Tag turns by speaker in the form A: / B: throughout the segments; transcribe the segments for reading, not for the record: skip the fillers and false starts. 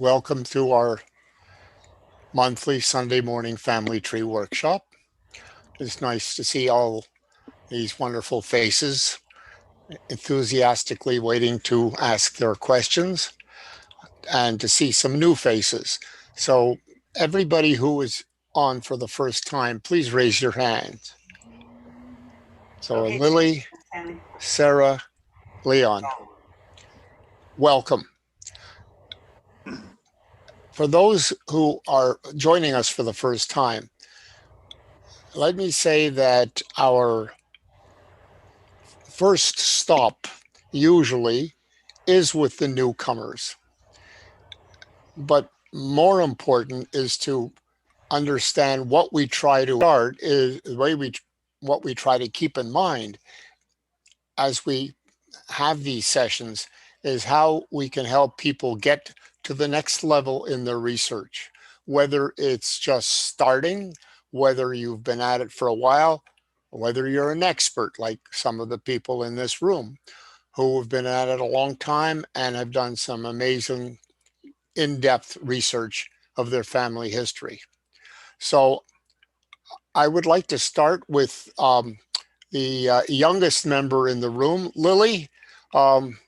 A: Welcome to our monthly Sunday morning family tree workshop. It's nice to see all these wonderful faces enthusiastically waiting to ask their questions and to see some new faces. So, everybody who is on for the first time, please raise your hand. So,
B: Okay,
A: Lily,
B: Tammy.
A: Sarah, Leon, welcome. For those who are joining us for the first time, let me say that our first stop usually is with the newcomers. But more important is to understand what we try to start is the way we what we try to keep in mind as we have these sessions is how we can help people get to the next level in their research, whether it's just starting, whether you've been at it for a while, whether you're an expert like some of the people in this room who have been at it a long time and have done some amazing in-depth research of their family history. So I would like to start with the youngest member in the room, Lily. Um,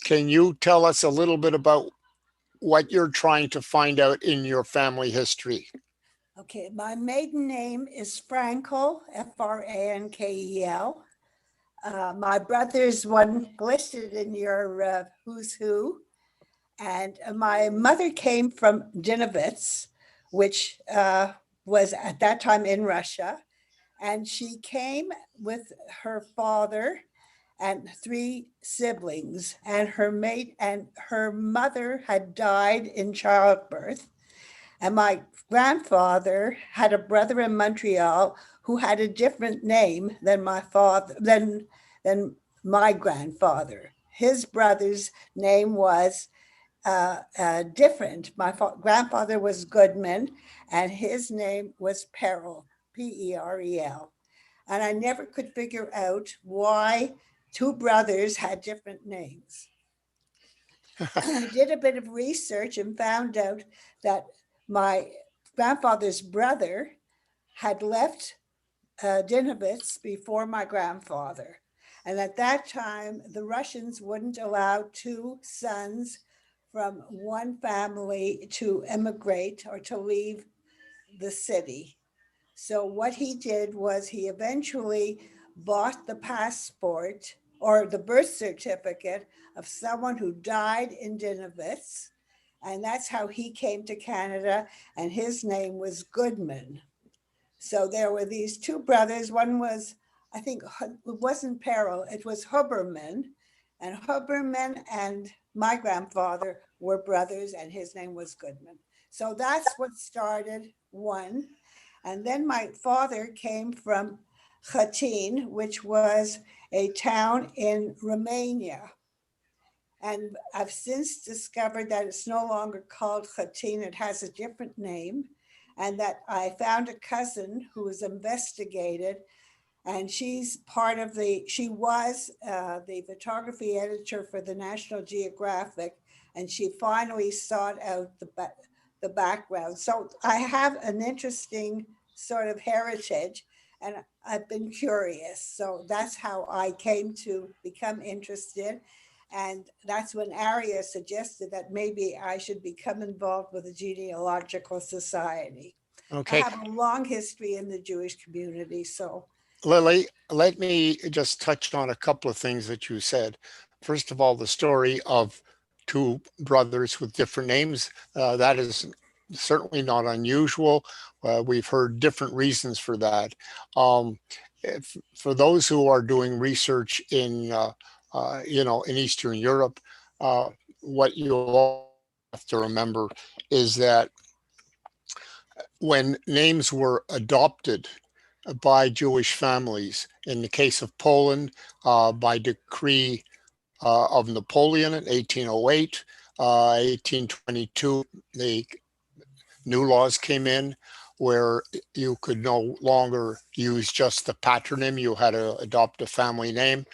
A: can you tell us a little bit about what you're trying to find out in your family history?
C: Okay, my maiden name is Frankel, Frankel. My brother's one listed in your who's who. And my mother came from Dinovitz, which was at that time in Russia. And she came with her father and three siblings. And her mother had died in childbirth. And my grandfather had a brother in Montreal who had a different name than my father, than my grandfather. His brother's name was different. My grandfather was Goodman, and his name was Perel, Perel. And I never could figure out why two brothers had different names. I did a bit of research and found out that my grandfather's brother had left Dinovitz before my grandfather. And at that time, the Russians wouldn't allow two sons from one family to immigrate or to leave the city. So what he did was he eventually bought the passport or the birth certificate of someone who died in Dinovitz. And that's how he came to Canada, and his name was Goodman. So there were these two brothers. One was, I think, it wasn't Perel, it was Huberman. And Huberman and my grandfather were brothers, and his name was Goodman. So that's what started one. And then my father came from Khatin, which was a town in Romania. And I've since discovered that it's no longer called Khatin, it has a different name. And that I found a cousin who was investigated, and she was the photography editor for the National Geographic, and she finally sought out the background. So I have an interesting sort of heritage, and I've been curious. So that's how I came to become interested. And that's when Aria suggested that maybe I should become involved with the Genealogical Society. I
A: Okay,
C: have a long history in the Jewish community, so
A: Lily, let me just touch on a couple of things that you said. First of all, the story of two brothers with different names, that is certainly not unusual. We've heard different reasons for that. Um, for those who are doing research in Eastern Europe, what you all have to remember is that when names were adopted by Jewish families, in the case of Poland, by decree of Napoleon in 1808, 1822, the new laws came in where you could no longer use just the patronym, you had to adopt a family name.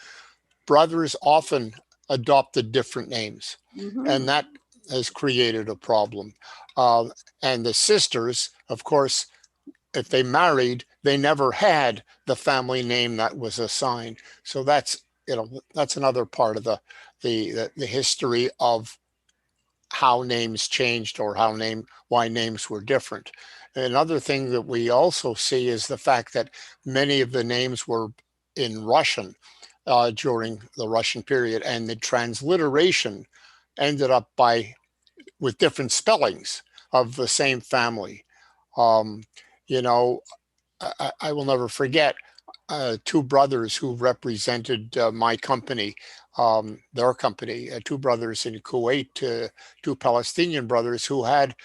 A: Brothers often adopted different names,
C: mhm.
A: and that has created a problem. Uh, and the sisters, of course, if they married, they never had the family name that was assigned. So that's, that's another part of the history of how names changed, or why names were different. Another thing that we also see is the fact that many of the names were in Russian during the Russian period, and the transliteration ended up with different spellings of the same family. Um, you know, I will never forget two brothers who represented my company, their company, two brothers in Kuwait, two Palestinian brothers who had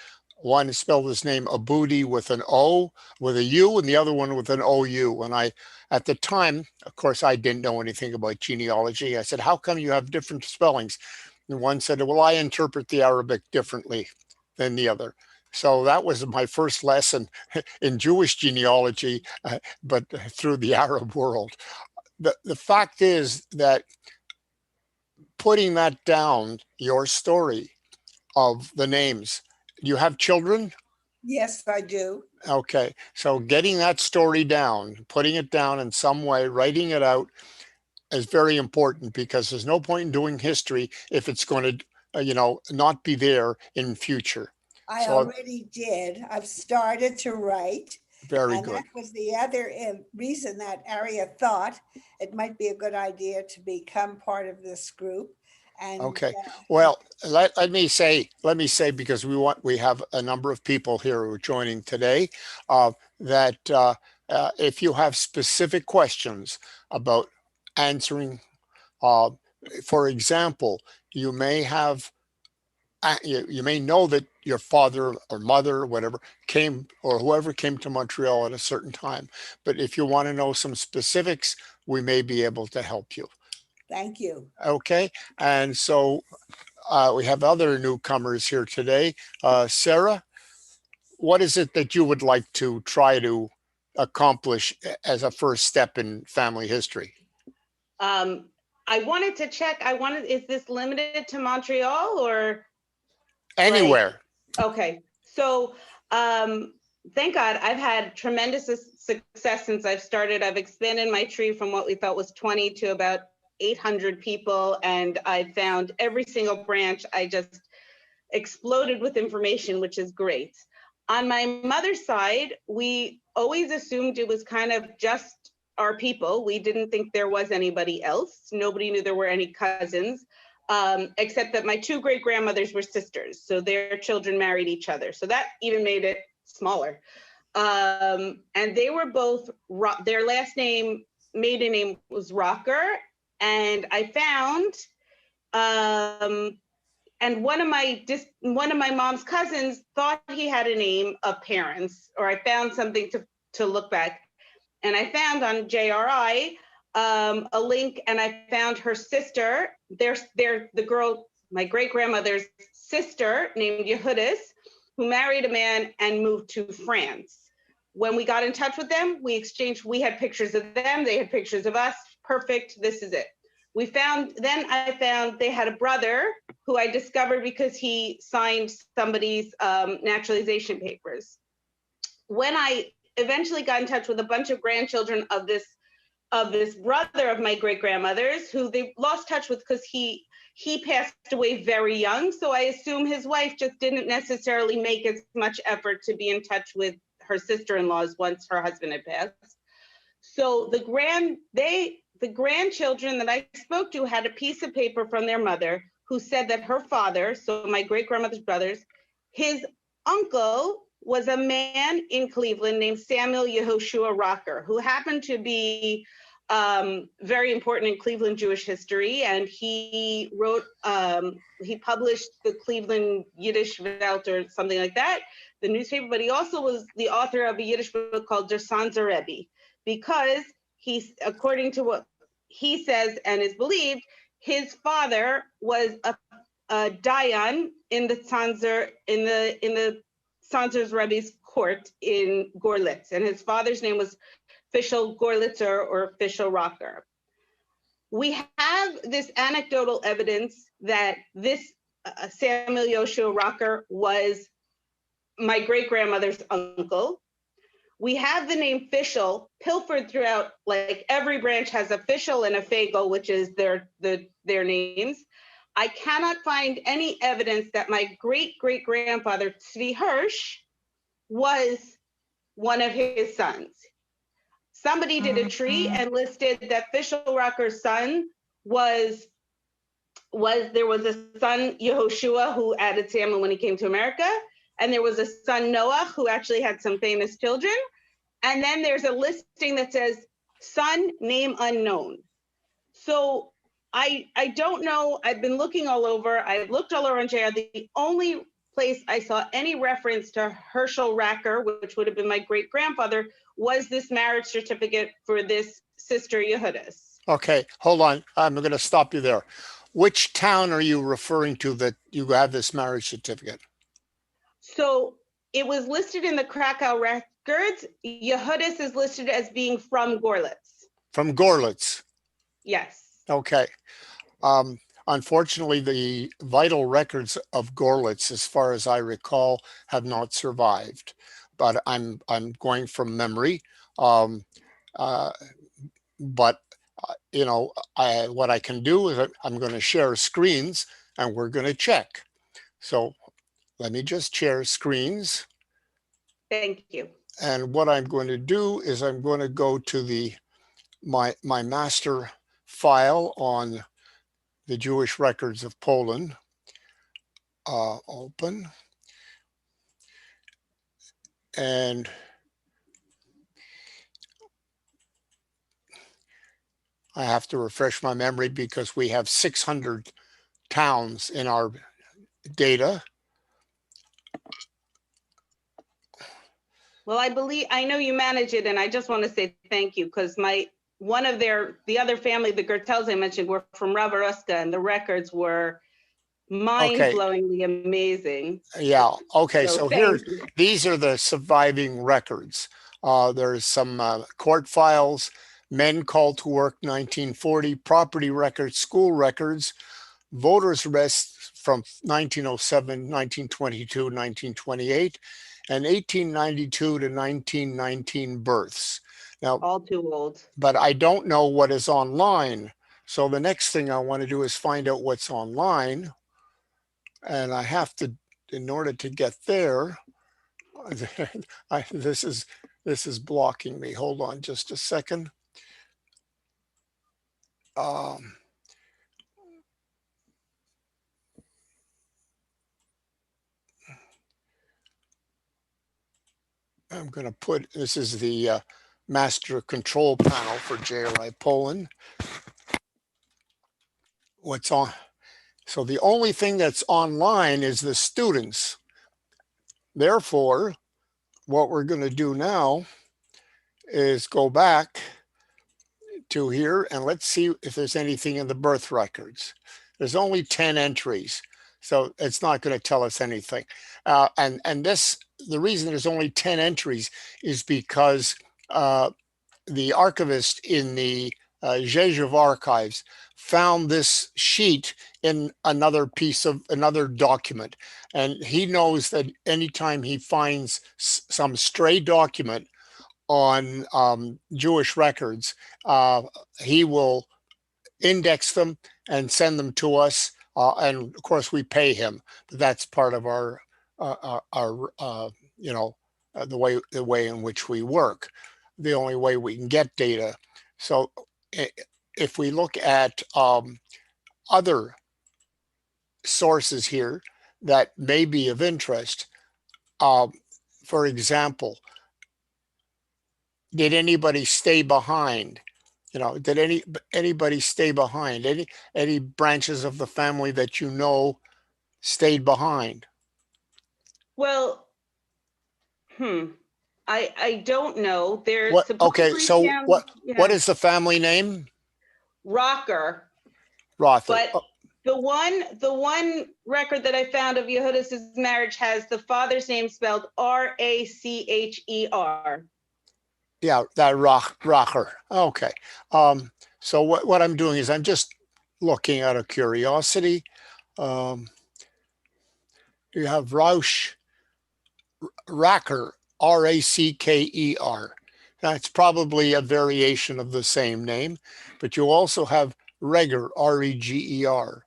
A: one spelled his name Aboudi with an O, with a U, and the other one with an OU. And at the time, of course, I didn't know anything about genealogy. I said, how come you have different spellings? And one said, well, I interpret the Arabic differently than the other. So that was my first lesson in Jewish genealogy, but through the Arab world. The fact is that putting that down, your story of the names, you have children?
C: Yes, I do.
A: Okay, so getting that story down, putting it down in some way, writing it out is very important, because there's no point in doing history if it's going to, not be there in future.
C: I
A: So
C: already did. I've started to write.
A: very
C: And
A: good.
C: that was the other reason that Aria thought it might be a good idea to become part of this group. And
A: Okay. Well, let me say, because we have a number of people here who are joining today, that if you have specific questions about answering, uh, for example, you may have, you may know that your father or mother or whatever came, or whoever came to Montreal at a certain time. But if you want to know some specifics, we may be able to help you.
C: thank you.
A: Okay. And so we have other newcomers here today. Sarah, what is it that you would like to try to accomplish as a first step in family history?
B: Um, I wanted to check, is this limited to Montreal or?
A: Anywhere.
B: Okay, so thank God I've had tremendous success since I've started. I've expanded my tree from what we thought was 20 to about 800 people, and I found every single branch. I just exploded with information, which is great. On my mother's side, we always assumed it was kind of just our people. We didn't think there was anybody else. Nobody knew there were any cousins, except that my two great grandmothers were sisters. So their children married each other. So that even made it smaller. And they were both, their last name, maiden name was Rocker. And I found, and one of my mom's cousins thought he had a name of parents, or I found something to look back. And I found on JRI a link, and I found her sister, the girl, my great grandmother's sister named Yehudis, who married a man and moved to France. When we got in touch with them, we had pictures of them, they had pictures of us. Perfect, this is it. I found they had a brother who I discovered because he signed somebody's naturalization papers. When I eventually got in touch with a bunch of grandchildren of this brother of my great grandmother's, who they lost touch with because he passed away very young. So I assume his wife just didn't necessarily make as much effort to be in touch with her sister-in-laws once her husband had passed. So the grandchildren that I spoke to had a piece of paper from their mother who said that her father, so my great grandmother's brothers, his uncle was a man in Cleveland named Samuel Yehoshua Rocker, who happened to be very important in Cleveland Jewish history. And he he published the Cleveland Yiddish Welt or something like that, the newspaper, but he also was the author of a Yiddish book called Der Sanzer Rebbe, because according to what he says and is believed, his father was a dayan in the Sanzer's Rebbe's court in Gorlitz, and his father's name was Fischel Gorlitzer or Fischel Rocker. We have this anecdotal evidence that this Samuel Yoshua Rocker was my great-grandmother's uncle. We have the name Fischel pilfered throughout, like every branch has a Fischel and a Fagel, which is their names. I cannot find any evidence that my great-great-grandfather, Tzvi Hirsch, was one of his sons. Somebody did a tree and listed that Fischel Rocker's son was there was a son, Yehoshua, who added Samuel when he came to America. And there was a son, Noah, who actually had some famous children. And then there's a listing that says son, name unknown. So I don't know. I've been looking all over. I've looked all over on JR. The only place I saw any reference to Herschel Racker, which would have been my great grandfather, was this marriage certificate for this sister Yehudis.
A: Okay, hold on. I'm going to stop you there. Which town are you referring to that you have this marriage certificate?
B: So it was listed in the Krakow records. Yehudis is listed as being from Gorlitz.
A: From Gorlitz.
B: Yes.
A: Okay. Unfortunately, the vital records of Gorlitz, as far as I recall, have not survived. But I'm going from memory. You know, what I can do is I'm going to share screens and we're going to check. So let me just share screens.
B: Thank you.
A: And what I'm going to do is I'm going to go to my master file on the Jewish records of Poland. Open. And I have to refresh my memory because we have 600 towns in our data.
B: Well, I know you manage it, and I just want to say thank you because the other family, the Gertels I mentioned, were from Ravaruska, and the records were mind-blowingly amazing.
A: Yeah. Okay.
B: So
A: here, these are the surviving records. There's some court files, men called to work 1940, property records, school records, voters' arrests from 1907, 1922, 1928, and 1892 to 1919 births. Now,
B: all too old.
A: But I don't know what is online. So the next thing I want to do is find out what's online. And I have to, in order to get there, this is blocking me. Hold on just a second. I'm going to put, this is the master control panel for JRI Poland. What's on? So the only thing that's online is the students. Therefore, what we're going to do now is go back to here and let's see if there's anything in the birth records. There's only 10 entries, so it's not going to tell us anything. And the reason there's only 10 entries is because the archivist in the Zhezhov archives found this sheet in another document. And he knows that anytime he finds some stray document on Jewish records, he will index them and send them to us. And of course we pay him. That's part of our the way in which we work, the only way we can get data. So if we look at other sources here that may be of interest, for example, did anybody stay behind? Did anybody stay behind? Any branches of the family that you know stayed behind?
B: Well, I don't know. There's
A: okay, so what is the family name?
B: Rocker.
A: Rother.
B: But the one record that I found of Yehudis' marriage has the father's name spelled Racher.
A: Yeah, that Rocker. Okay. So what I'm doing is I'm just looking out of curiosity. You have Rausch Racker, Racker. That's probably a variation of the same name, but you also have Reger, Reger.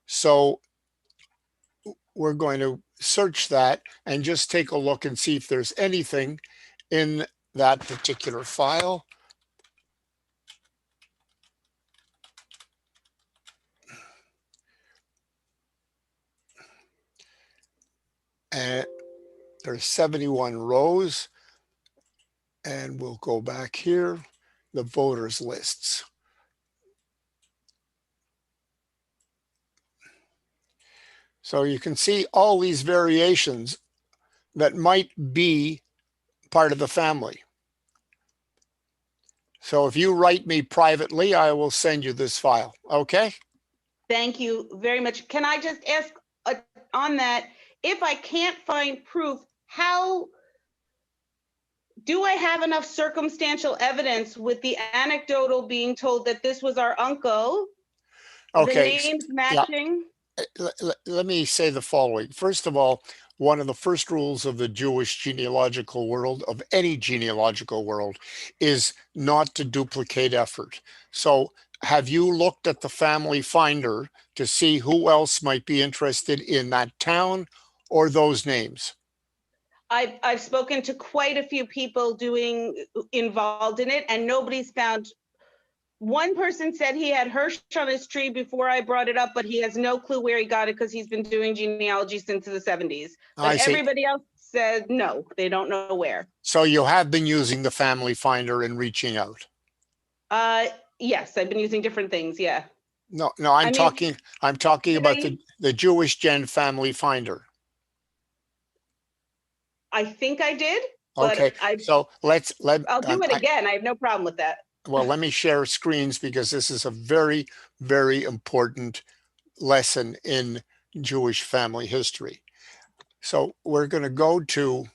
A: So we're going to search that and just take a look and see if there's anything in that particular file. And there's 71 rows. And we'll go back here, the voters lists. So you can see all these variations that might be part of the family. So if you write me privately, I will send you this file. Okay?
B: Thank you very much. Can I just ask on that, if I can't find proof, how do I have enough circumstantial evidence with the anecdotal being told that this was our uncle, the
A: Okay.
B: names matching?
A: Let me say the following. First of all, one of the first rules of the Jewish genealogical world, of any genealogical world, is not to duplicate effort. So have you looked at the family finder to see who else might be interested in that town or those names?
B: I've spoken to quite a few people involved in it, and nobody's found. One person said he had Hirsch on his tree before I brought it up, but he has no clue where he got it because he's been doing genealogy since the 70s. But
A: I see.
B: everybody else said no, they don't know where.
A: So you have been using the family finder and reaching out?
B: Yes, I've been using different things. Yeah.
A: No, I'm talking about the Jewish Gen Family Finder.
B: I think I did.
A: Okay, so
B: I'll do it again. I have no problem with that.
A: Well, let me share screens because this is a very, very important lesson in Jewish family history. So we're going to go to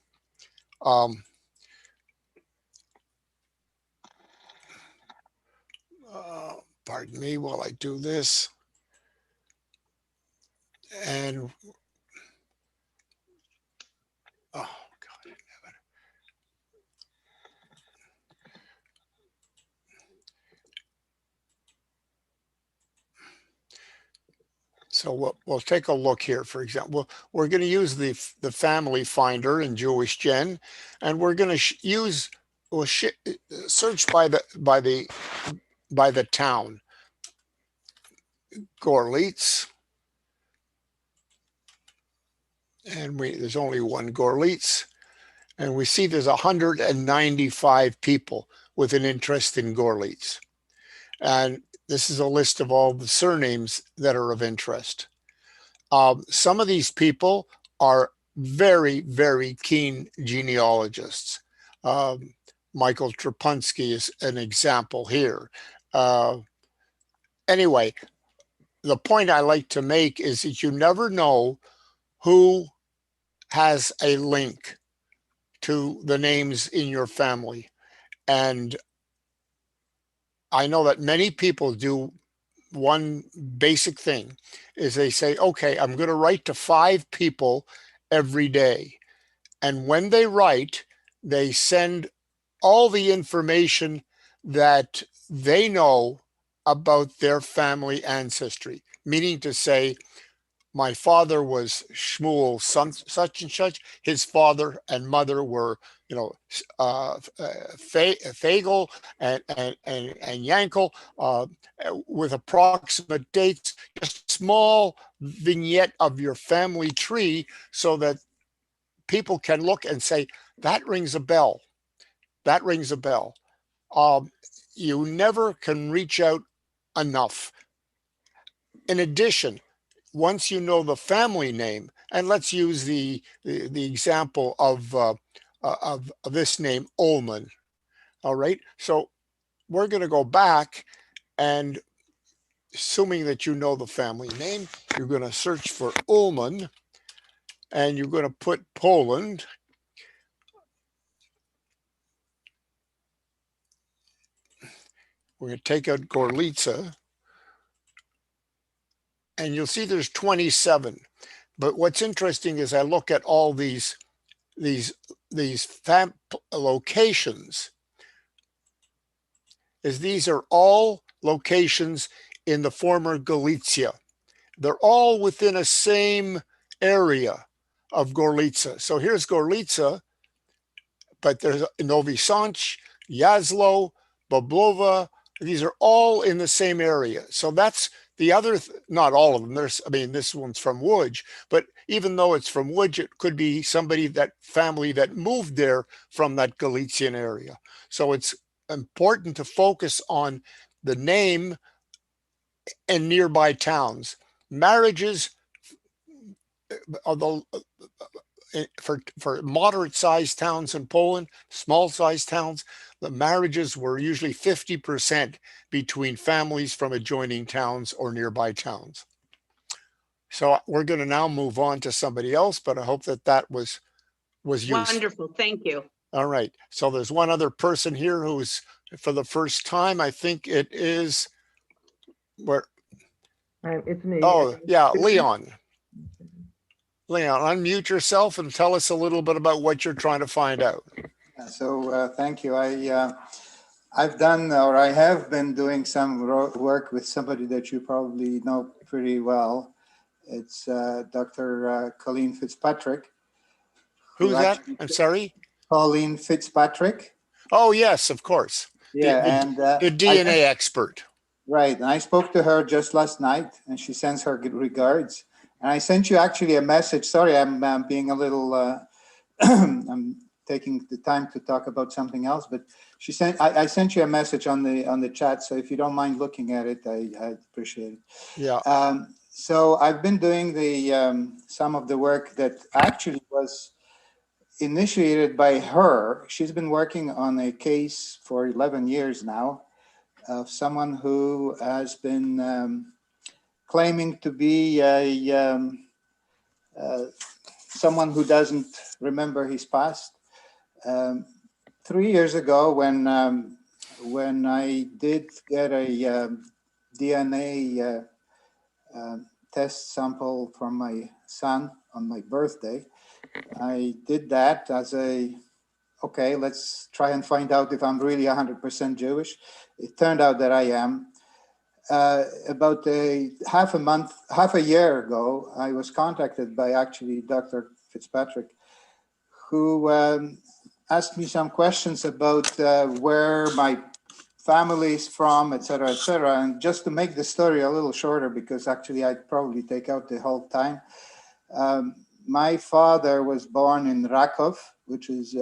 A: pardon me while I do this. And oh God. So we'll take a look here. For example, we're going to use the family finder in Jewish Gen, and we're going to search by the town. Gorlitz, and there's only one Gorlitz, and we see there's 195 people with an interest in Gorlitz, and this is a list of all the surnames that are of interest. Some of these people are very, very keen genealogists. Michael Trapunski is an example here. Anyway, the point I like to make is that you never know who has a link to the names in your family. And I know that many people do one basic thing is they say, okay, I'm going to write to 5 people every day. And when they write, they send all the information that they know about their family ancestry, meaning to say, my father was Shmuel such and such. His father and mother were, Fagel and Yankel, with approximate dates, just small vignette of your family tree so that people can look and say, that rings a bell. That rings a bell. You never can reach out enough. In addition, once you know the family name, and let's use the example of this name, Ullman. All right, so we're going to go back, and assuming that you know the family name, you're going to search for Ullman, and you're going to put Poland. We're going to take out Gorlitza, and you'll see there's 27. But what's interesting is I look at all these locations, is these are all locations in the former Galicia. They're all within a same area of Gorlica. So here's Gorlica, but there's Novi Sanch, Jaslo, Boblova. These are all in the same area. So that's the other, not all of them. I mean, this one's from Łódź, but even though it's from Łódź, it could be somebody, that family that moved there from that Galician area. So it's important to focus on the name and nearby towns. Marriages, although for moderate sized towns in Poland, small sized towns, the marriages were usually 50% between families from adjoining towns or nearby towns. So we're going to now move on to somebody else, but I hope that was useful.
B: Wonderful. Thank you.
A: All right. So there's one other person here who's for the first time. I think it is where.
D: It's me.
A: Oh, yeah, Leon. Leon, unmute yourself and tell us a little bit about what you're trying to find out.
E: So thank you. I've done, or I have been doing some work with somebody that you probably know pretty well. It's Dr. Colleen Fitzpatrick.
A: Who's that? I'm sorry?
E: Colleen Fitzpatrick.
A: Oh, yes, of course.
E: Yeah,
A: the DNA expert.
E: Right. And I spoke to her just last night, and she sends her good regards. And I sent you actually a message. Sorry, I'm being a little, I'm taking the time to talk about something else, but I sent you a message on the chat. So if you don't mind looking at it, I'd appreciate it.
A: Yeah.
E: So I've been doing some of the work that actually was initiated by her. She's been working on a case for 11 years now of someone who has been claiming to be someone who doesn't remember his past. 3 years ago, when I did get a DNA test sample from my son on my birthday, I did that as okay, let's try and find out if I'm really 100% Jewish. It turned out that I am. About half a year ago, I was contacted by actually Dr. Fitzpatrick, who asked me some questions about where my family is from, et cetera, et cetera. And just to make the story a little shorter, because actually I'd probably take out the whole time. My father was born in Rakov, which is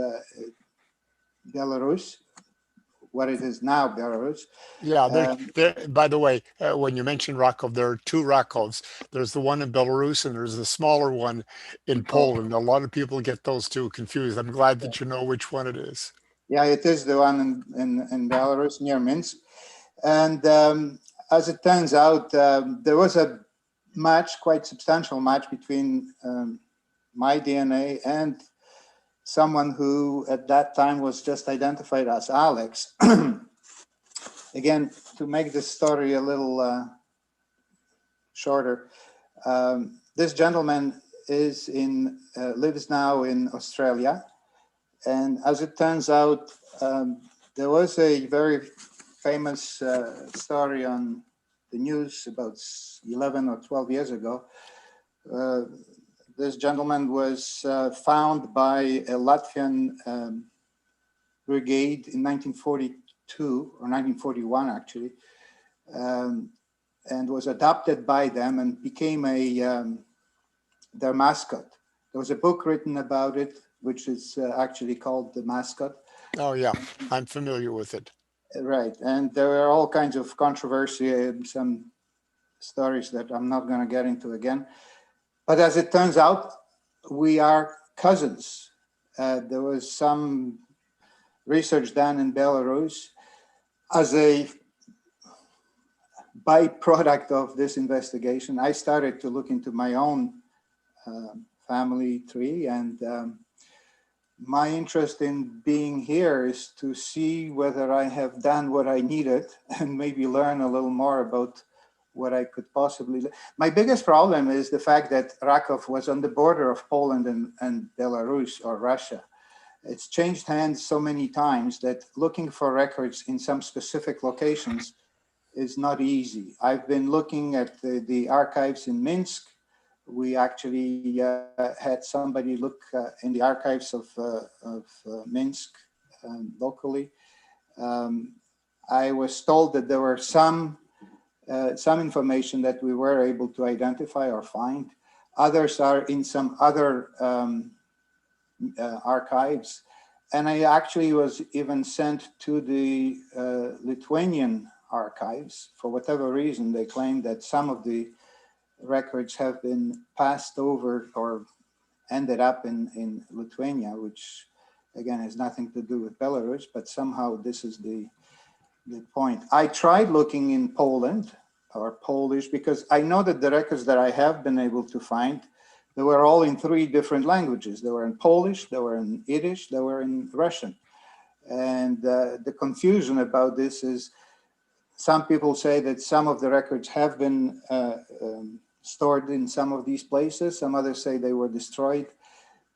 E: Belarus, what it is now, Belarus.
A: Yeah. By the way, when you mentioned Rakov, there are two Rakovs. There's the one in Belarus and there's the smaller one in Poland. A lot of people get those two confused. I'm glad that you know which one it is.
E: Yeah, it is the one in Belarus near Minsk. And as it turns out, there was a match, quite substantial match between my DNA and someone who at that time was just identified as Alex. Again, to make this story a little shorter, this gentleman lives now in Australia. And as it turns out, there was a very famous story on the news about 11 or 12 years ago. This gentleman was found by a Latvian brigade in 1942 or 1941, actually, and was adopted by them and became their mascot. There was a book written about it, which is actually called The Mascot.
A: Oh, yeah, I'm familiar with it.
E: Right, and there were all kinds of controversy and some stories that I'm not going to get into again. But as it turns out, we are cousins. There was some research done in Belarus as a byproduct of this investigation. I started to look into my own family tree, and my interest in being here is to see whether I have done what I needed and maybe learn a little more about what I could possibly. My biggest problem is the fact that Raków was on the border of Poland and Belarus or Russia. It's changed hands so many times that looking for records in some specific locations is not easy. I've been looking at the archives in Minsk. We actually had somebody look in the archives of Minsk locally. I was told that there were some information that we were able to identify or find. Others are in some other archives. And I actually was even sent to the Lithuanian archives. For whatever reason, they claim that some of the records have been passed over or ended up in Lithuania, which again has nothing to do with Belarus, but somehow this is the point. I tried looking in Poland or Polish because I know that the records that I have been able to find, they were all in 3 different languages. They were in Polish, they were in Yiddish, they were in Russian. And the confusion about this is some people say that some of the records have been stored in some of these places. Some others say they were destroyed.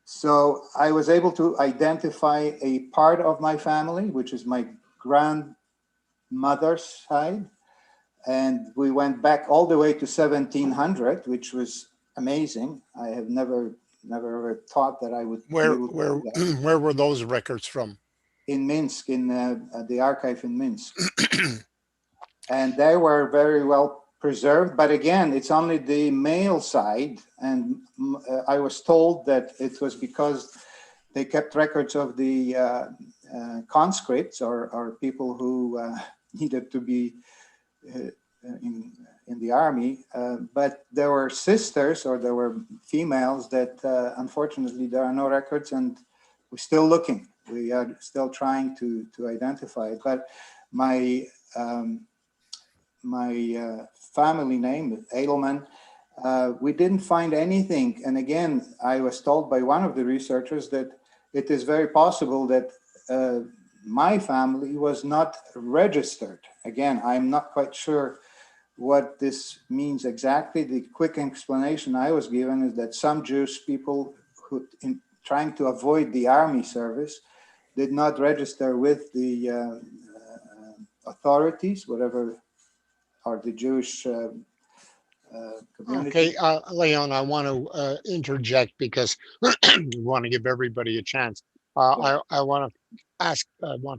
E: So I was able to identify a part of my family, which is my grandmother's side. And we went back all the way to 1700, which was amazing. I have never ever thought that I would be able to do that.
A: Where were those records from?
E: In Minsk, in the archive in Minsk. And they were very well preserved. But again, it's only the male side. And I was told that it was because they kept records of the conscripts or people who needed to be in the army. But there were sisters or there were females that unfortunately there are no records, and we're still looking. We are still trying to identify it. But my family name, Edelman, we didn't find anything. And again, I was told by one of the researchers that it is very possible that my family was not registered. Again, I'm not quite sure what this means exactly. The quick explanation I was given is that some Jewish people who, in trying to avoid the army service, did not register with the authorities, whatever are the Jewish community.
A: Okay, Leon, I want to interject because we want to give everybody a chance. I want to ask one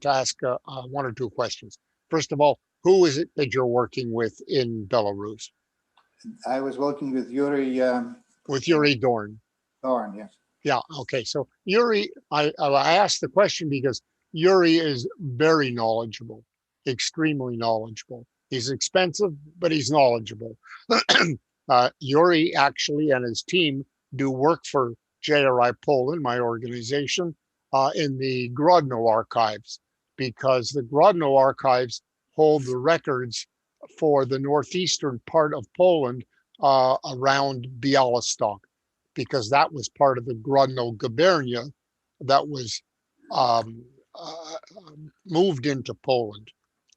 A: or two questions. First of all, who is it that you're working with in Belarus?
E: I was working with Yuri
A: With Yuri Dorn.
E: Thorn, yes.
A: Yeah, okay. So Yuri, I asked the question because Yuri is very knowledgeable, extremely knowledgeable. He's expensive, but he's knowledgeable. Yuri actually and his team do work for JRI Poland, my organization, in the Grodno archives, because the Grodno archives hold the records for the northeastern part of Poland around Bialystok, because that was part of the Grodno Gubernia that was moved into Poland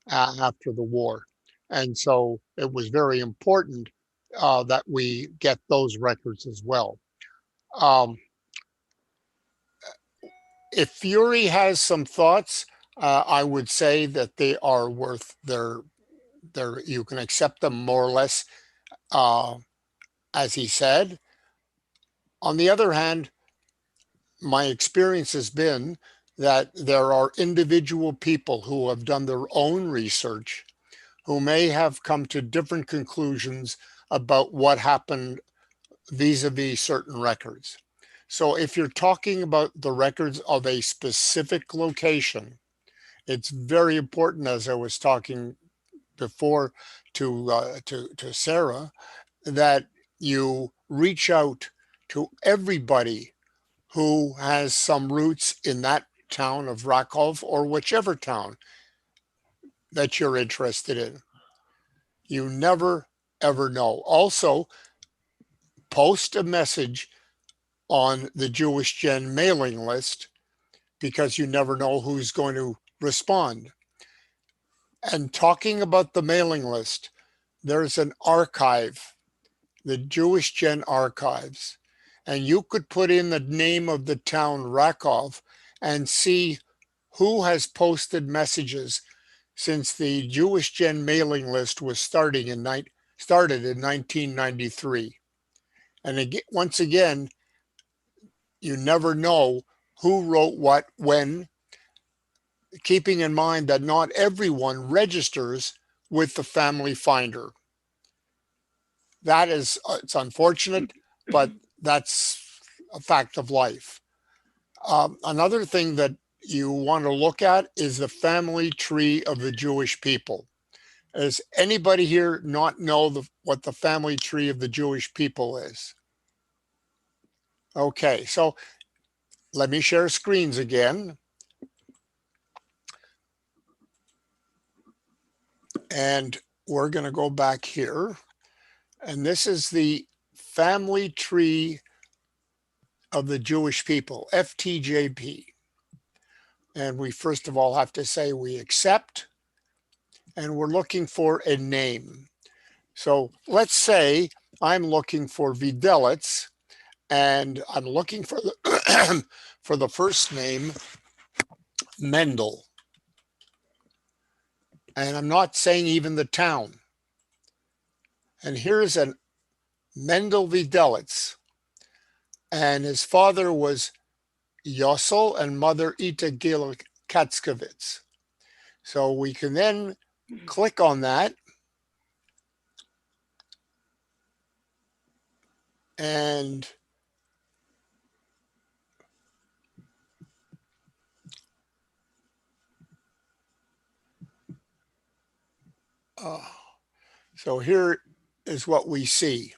A: after the war. And so it was very important that we get those records as well. If Fury has some thoughts, I would say that they are worth their you can accept them more or less, as he said. On the other hand, my experience has been that there are individual people who have done their own research who may have come to different conclusions about what happened vis-a-vis certain records. So if you're talking about the records of a specific location, it's very important, as I was talking before to Sarah, that you reach out to everybody who has some roots in that town of Rakov or whichever town that you're interested in. You never, ever know. Also, post a message on the Jewish Gen mailing list, because you never know who's going to respond. And talking about the mailing list, there's an archive, the Jewish Gen Archives, and you could put in the name of the town Rakov and see who has posted messages since the Jewish Gen mailing list was started in 1993. And again, once again, you never know who wrote what when, keeping in mind that not everyone registers with the Family Finder. That is, it's unfortunate, but that's a fact of life. Another thing that you want to look at is the family tree of the Jewish people. Does anybody here not know what the family tree of the Jewish people is? Okay, so let me share screens again. And we're going to go back here. And this is the family tree of the Jewish people, FTJP. And we first of all have to say we accept, and we're looking for a name. So let's say I'm looking for Videlitz, and I'm looking for the, for the first name, Mendel. And I'm not saying even the town. And here's a Mendel Videlitz. And his father was Yossel and mother Ita Gil Katzkowitz. So we can then click on that. And so here is what we see.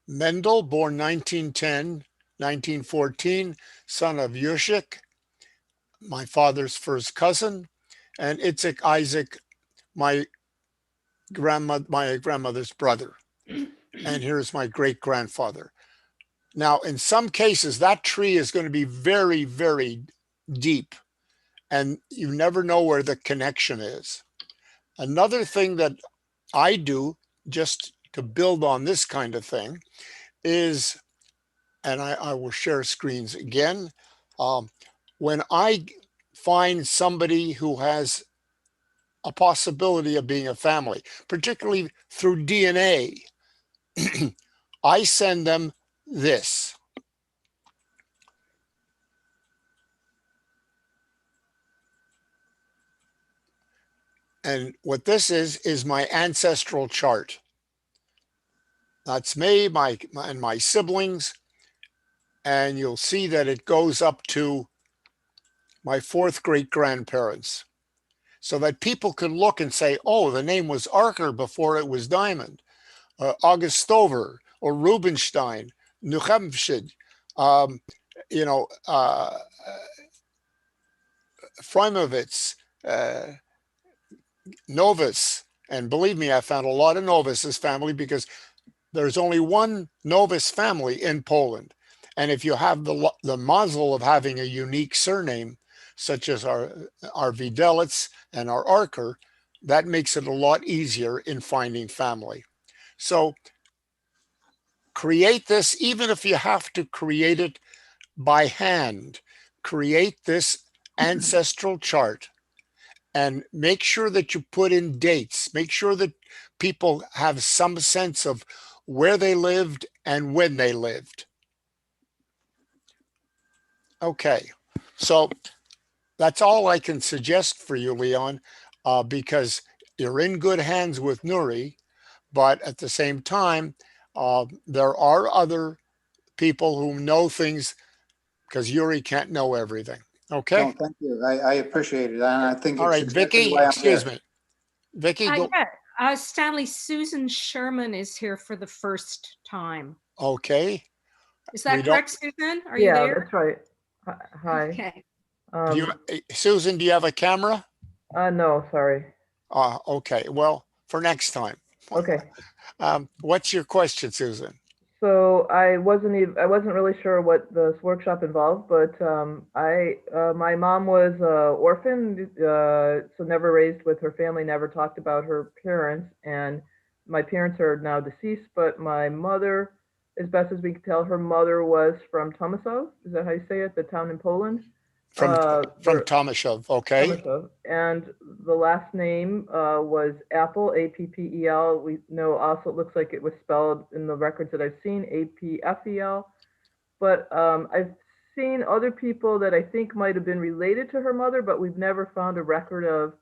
A: Mendel, born 1910, 1914, son of Yushik, my father's first cousin, and Itzik Isaac, my grandmother's brother. And here's my great grandfather. Now, in some cases, that tree is going to be very, very deep, and you never know where the connection is. Another thing that I do just to build on this kind of thing is, and I will share screens again, when I find somebody who has a possibility of being a family, particularly through DNA, I send them this. And what this is my ancestral chart. That's me, and my siblings. And you'll see that it goes up to my fourth great grandparents, so that people can look and say, oh, the name was Archer before it was Diamond, August Stover, or Rubenstein, Nuchemfshid, you know, Freimovitz, Novus. And believe me, I found a lot of Novus's family because there's only one Novus family in Poland. And if you have the mazel of having a unique surname, such as our Videlitz and our Archer, that makes it a lot easier in finding family. So create this, even if you have to create it by hand, create this ancestral chart and make sure that you put in dates. Make sure that people have some sense of where they lived and when they lived. Okay, so that's all I can suggest for you, Leon, because you're in good hands with Nuri, but at the same time, there are other people who know things because Yuri can't know everything. Okay.
E: No, thank you. I appreciate it. And I think
A: All
E: it's
A: right,
E: exactly
A: Vicky,
E: why I'm
A: excuse
E: here.
A: me. Vicky, go.
F: Yeah, Stanley, Susan Sherman is here for the first time.
A: Okay.
F: Is
A: We
F: that
A: don't-
F: correct, Susan? Are you
D: Yeah,
F: there?
D: that's right. Hi.
F: Okay.
A: Susan, do you have a camera?
D: No, sorry.
A: Okay. Well, for next time.
D: Okay.
A: What's your question, Susan?
D: So I wasn't really sure what this workshop involved, but my mom was orphaned, so never raised with her family, never talked about her parents, and my parents are now deceased, but my mother, as best as we can tell, her mother was from Tomasov. Is that how you say it? The town in Poland?
A: From
D: There-
A: Tomashov, okay?
D: Tomasov. And the last name was Apple, Appel. We know also it looks like it was spelled in the records that I've seen, Apfel. But I've seen other people that I think might have been related to her mother, but we've never found a record of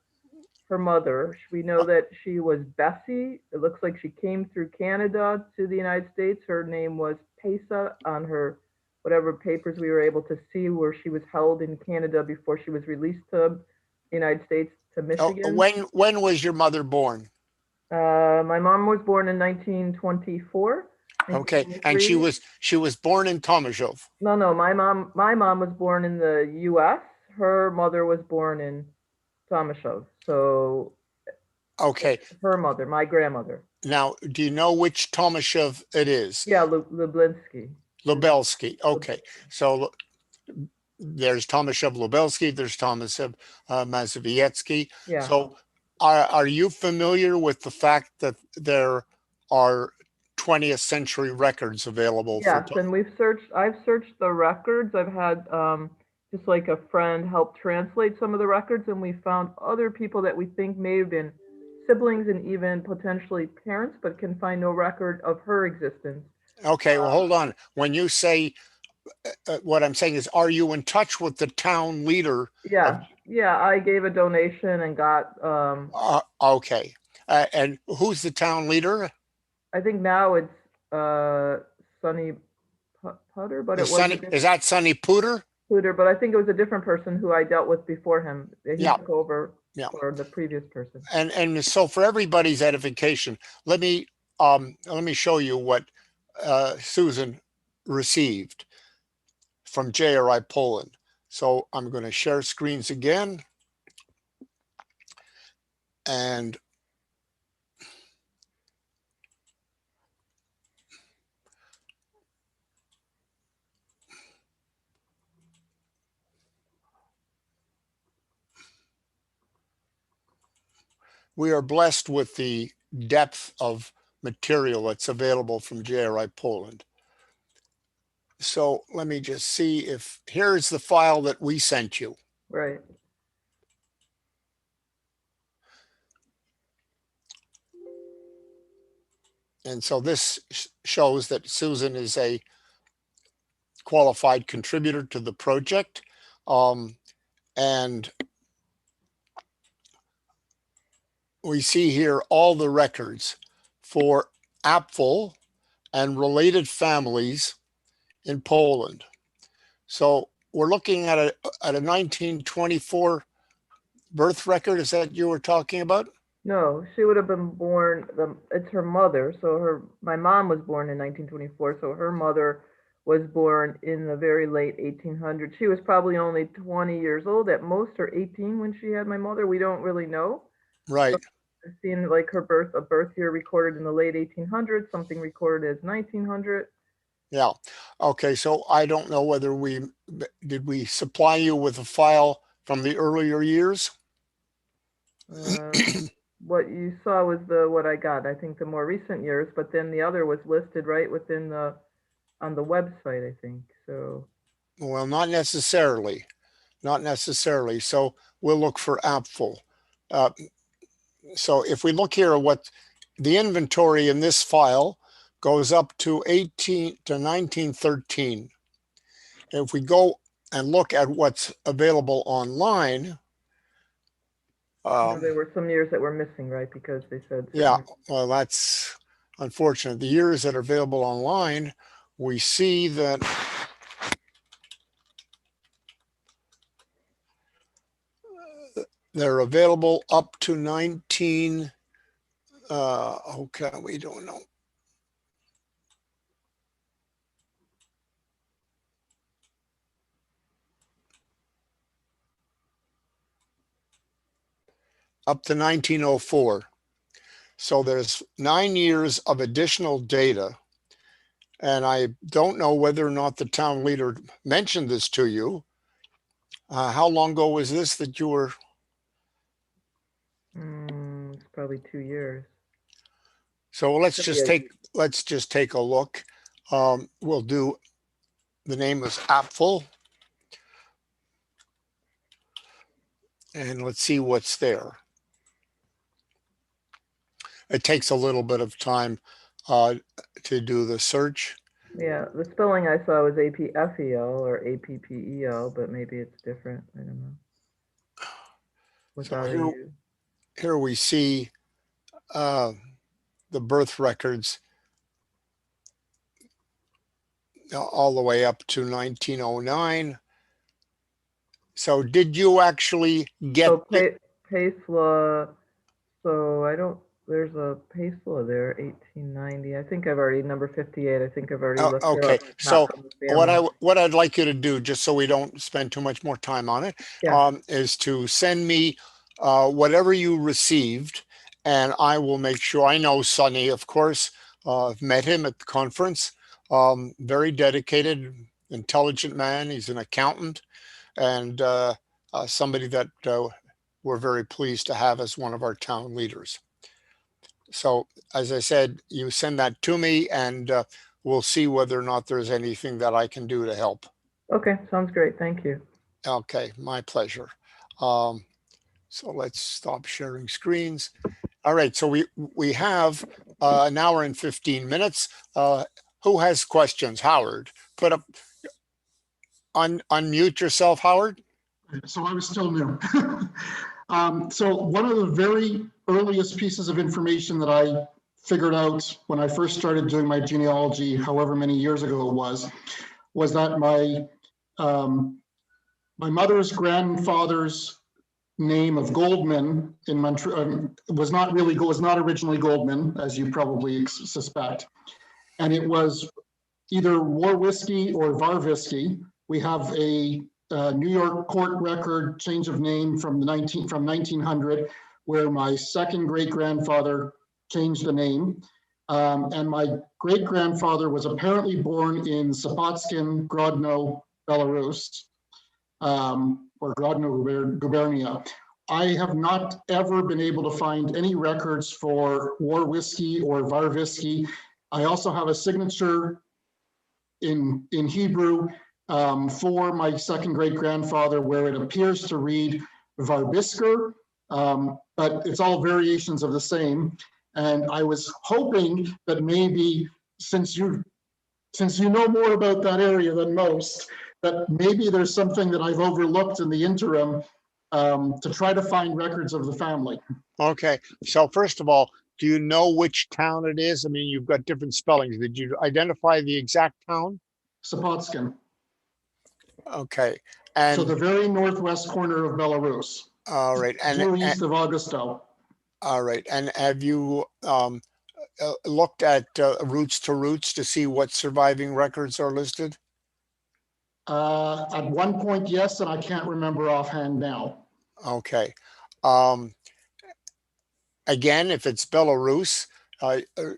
D: her mother. We know that she was Bessie. It looks like she came through Canada to the United States. Her name was Pesa on her whatever papers we were able to see where she was held in Canada before she was released to the United States to
A: Oh,
D: Michigan.
A: when was your mother born?
D: My mom was born in 1924.
A: Okay, and she
D: 1923.
A: was born in Tomashov.
D: No, my mom was born in the U.S. Her mother was born in Tomashov. So
A: Okay,
D: her mother, my grandmother.
A: now do you know which Tomashov it is?
D: Yeah, Lublinsky.
A: Lubelsky. Okay, so there's Tomashov Lubelsky, there's Tomashov Mazovietsky.
D: Yeah.
A: So are you familiar with the fact that there are 20th century records available?
D: Yes, and I've searched the records. I've had just like a friend help translate some of the records, and we found other people that we think may have been siblings and even potentially parents, but can find no record of her existence.
A: Okay, well, hold on. When you say, what I'm saying is, are you in touch with the town leader?
D: Yeah, I gave a donation and got,
A: Okay, and who's the town leader?
D: I think now it's Sonny Putter, but it was
A: Is that Sonny Pooter?
D: Putter, but I think it was a different person who I dealt with before him. He
A: Yeah.
D: took over
A: Yeah.
D: for the previous person.
A: And so for everybody's edification, let me show you what Susan received from JRI Poland. So I'm going to share screens again. And we are blessed with the depth of material that's available from JRI Poland. So let me just see if here's the file that we sent you.
D: Right.
A: And so this shows that Susan is a qualified contributor to the project. And we see here all the records for Apfel and related families in Poland. So we're looking at a 1924 birth record. Is that you were talking about?
D: No, she would have been born, it's her mother. So my mom was born in 1924. So her mother was born in the very late 1800s. She was probably only 20 years old at most, or 18 when she had my mother. We don't really know.
A: Right.
D: So I've seen like a birth year recorded in the late 1800s, something recorded as 1900.
A: Yeah. Okay. So I don't know whether did we supply you with a file from the earlier years?
D: What you saw was what I got. I think the more recent years, but then the other was listed right within on the website, I think. So.
A: Well, not necessarily. Not necessarily. So we'll look for Apfel. So if we look here at what the inventory in this file goes up to 1913. If we go and look at what's available online,
D: there were some years that were missing, right? Because they said.
A: Yeah, well, that's unfortunate. The years that are available online, we see that they're available up to 19. Okay, we don't know. Up to 1904. So there's 9 years of additional data. And I don't know whether or not the town leader mentioned this to you. How long ago was this that you were?
D: It's probably 2 years.
A: So let's
D: Should
A: just
D: be a-
A: take a look. We'll do, the name is Apfel. And let's see what's there. It takes a little bit of time to do the search.
D: Yeah, the spelling I saw was APFEL or APPEL, but maybe it's different. I don't know. Without a
A: here-
D: U.
A: Here we see the birth records all the way up to 1909. So did you actually get
D: So Paisla, so I don't, there's a Paisla there, 1890. I think I've already, number 58, I think I've already
A: Oh,
D: looked her
A: okay.
D: up. It's
A: So
D: not from the family.
A: what I'd like you to do, just so we don't spend too much more time on it,
D: Yeah.
A: is to send me whatever you received, and I will make sure. I know Sonny, of course. I've met him at the conference. Very dedicated, intelligent man. He's an accountant, and somebody that we're very pleased to have as one of our town leaders. So, as I said, you send that to me, and we'll see whether or not there's anything that I can do to help.
D: Okay, sounds great. Thank you.
A: Okay, my pleasure. So let's stop sharing screens. All right, so we have an hour and 15 minutes. Who has questions? Howard, put up, unmute yourself, Howard.
G: So I was still new. So one of the very earliest pieces of information that I figured out when I first started doing my genealogy, however many years ago it was that my mother's grandfather's name of Goldman in Montreal was not originally Goldman, as you probably suspect, and it was either Warwiski or Varvisky. We have a New York court record change of name from 1900, where my second great grandfather changed the name, and my great grandfather was apparently born in Sapotskin, Grodno, Belarus, or Grodno Gubernia. I have not ever been able to find any records for Warwiski or Varvisky. I also have a signature in Hebrew for my second great grandfather, where it appears to read Varbisker, but it's all variations of the same. And I was hoping that maybe, since you know more about that area than most, that maybe there's something that I've overlooked in the interim to try to find records of the family.
A: Okay, so first of all, do you know which town it is? I mean, you've got different spellings. Did you identify the exact town?
G: Sapotskin.
A: Okay,
G: So
A: and
G: the very northwest corner of Belarus,
A: all right,
G: due east of Augusto.
A: all right, and have you looked at Roots to Roots to see what surviving records are listed?
G: At one point, yes, and I can't remember offhand now.
A: Okay. Again, if it's Belarus,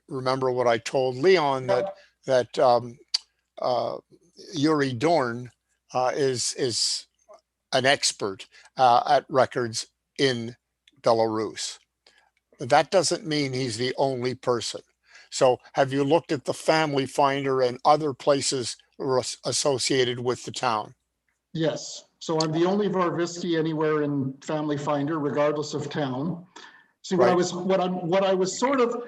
A: remember what I told Leon, that Yuri Dorn is an expert at records in Belarus. But that doesn't mean he's the only person. So have you looked at the Family Finder and other places associated with the town?
G: Yes. So I'm the only Varvisky anywhere in Family Finder, regardless of town. See,
A: Right.
G: what I was sort of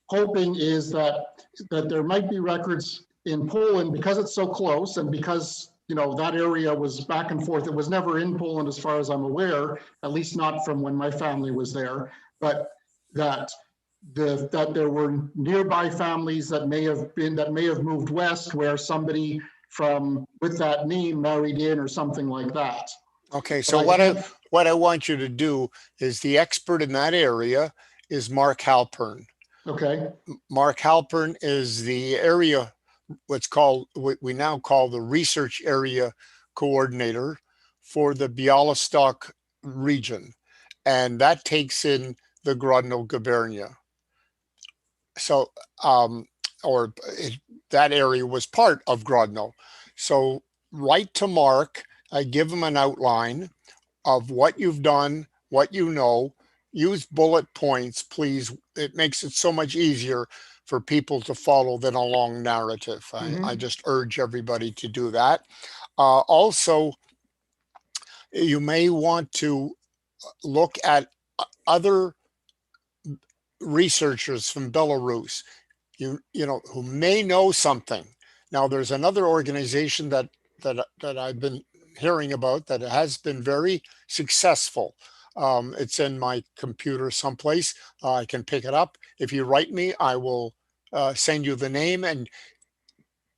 G: hoping is that there might be records in Poland, because it's so close, and because, you know, that area was back and forth. It was never in Poland, as far as I'm aware, at least not from when my family was there. But that there were nearby families that may have moved west, where somebody with that name married in, or something like that.
A: Okay, so
G: But
A: what I want you to do is, the expert in that area is Mark Halpern.
G: Okay.
A: Mark Halpern is the area, what we now call the research area coordinator for the Bialystok region. And that takes in the Grodno Gubernia. So, that area was part of Grodno. So write to Mark, I give him an outline of what you've done, what you know, use bullet points, please. It makes it so much easier for people to follow than a long narrative. I just urge everybody to do that. Also, you may want to look at other researchers from Belarus, you know, who may know something. Now, there's another organization that I've been hearing about that has been very successful. It's in my computer someplace. I can pick it up. If you write me, I will send you the name, and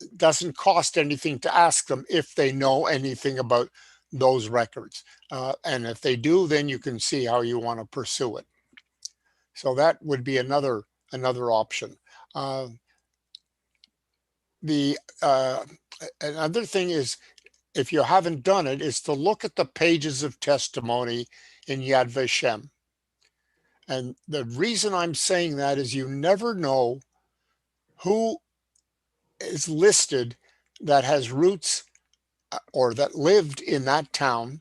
A: it doesn't cost anything to ask them if they know anything about those records. And if they do, then you can see how you want to pursue it. So that would be another option. Another thing is, if you haven't done it, is to look at the pages of testimony in Yad Vashem. And the reason I'm saying that is you never know who is listed that has roots or that lived in that town,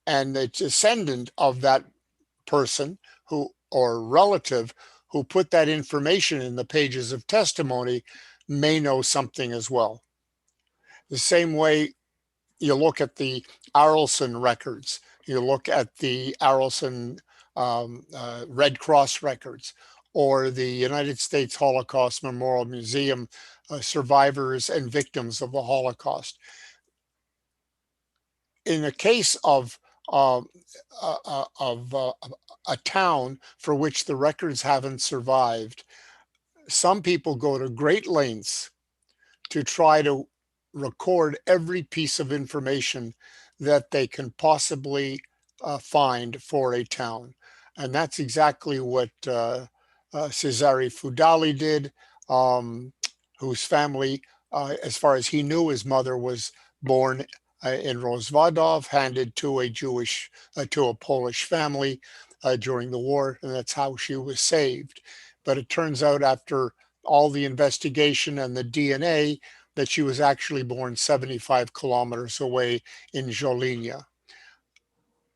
A: and the descendant of that person who or relative who put that information in the pages of testimony may know something as well. The same way you look at the Arlson records, you look at the Arlson Red Cross records, or the United States Holocaust Memorial Museum survivors and victims of the Holocaust. In the case of a town for which the records haven't survived, some people go to great lengths to try to record every piece of information that they can possibly find for a town. And that's exactly what Cesare Fudali did, whose family, as far as he knew, his mother was born in Rozvadov, handed to a Polish family during the war, and that's how she was saved. But it turns out, after all the investigation and the DNA, that she was actually born 75 kilometers away in Zholinya.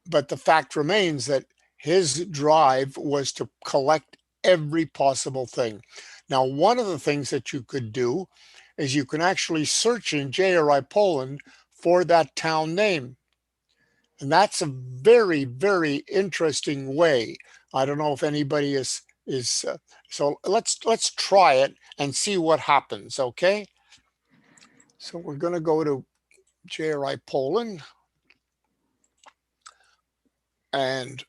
A: But the fact remains that his drive was to collect every possible thing. Now, one of the things that you could do is you can actually search in JRI Poland for that town name. And that's a very, very interesting way. I don't know if anybody is so let's try it and see what happens, okay? So we're going to go to JRI Poland, and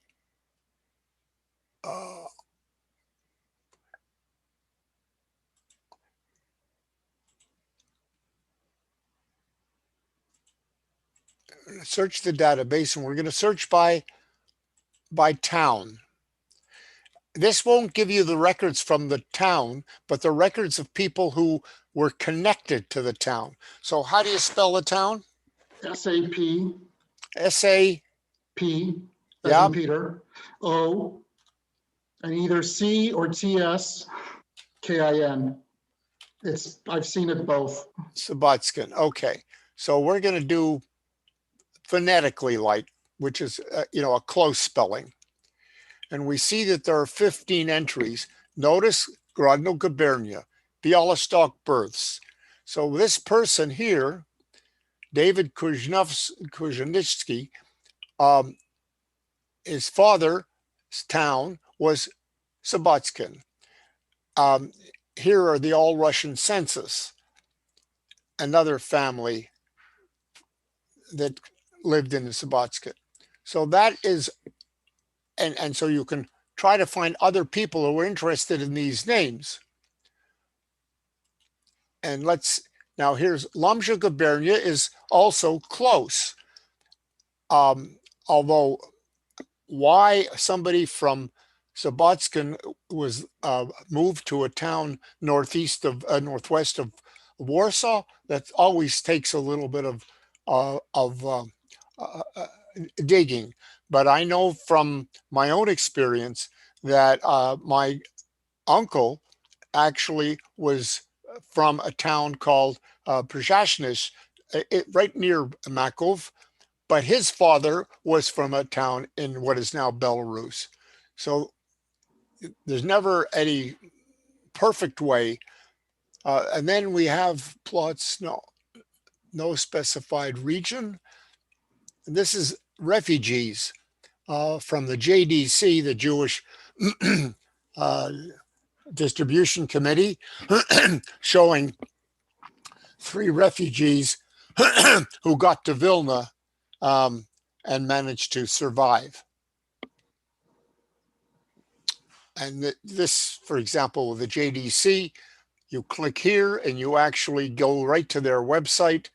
A: search the database, and we're going to search by town. This won't give you the records from the town, but the records of people who were connected to the town. So how do you spell the town?
G: S-A-P.
A: S-A.
G: P, as
A: Yeah.
G: in Peter, O, and either C or TS, K-I-N. I've seen it both.
A: Subotskin. Okay. So we're going to do phonetically, like, which is, a close spelling. And we see that there are 15 entries. Notice Grodno Gubernia, Bialystok births. So this person here, David Kuzhnitsky, his father's town was Subotskin. Here are the All-Russian census, another family that lived in the Subotskin. So that is, and so you can try to find other people who are interested in these names. And now here's Lomzha Gubernia is also close. Although why somebody from Subotskin was moved to a town northwest of Warsaw, that always takes a little bit of digging. But I know from my own experience that my uncle actually was from a town called Przasnysz, right near Makov, but his father was from a town in what is now Belarus. So there's never any perfect way. And then we have plots, no specified region. And this is refugees from the JDC, the Jewish Distribution Committee, showing 3 refugees who got to Vilna and managed to survive. And this, for example, the JDC, you click here and you actually go right to their website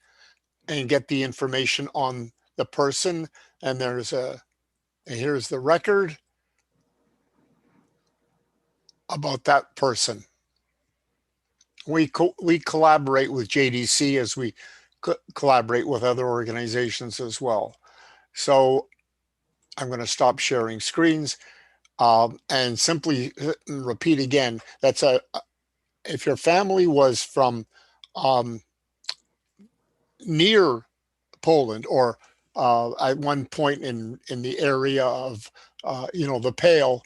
A: and get the information on the person. And here's the record about that person. We collaborate with JDC as we collaborate with other organizations as well. So I'm going to stop sharing screens and simply repeat again. That's if your family was from near Poland or at one point in the area of the Pale,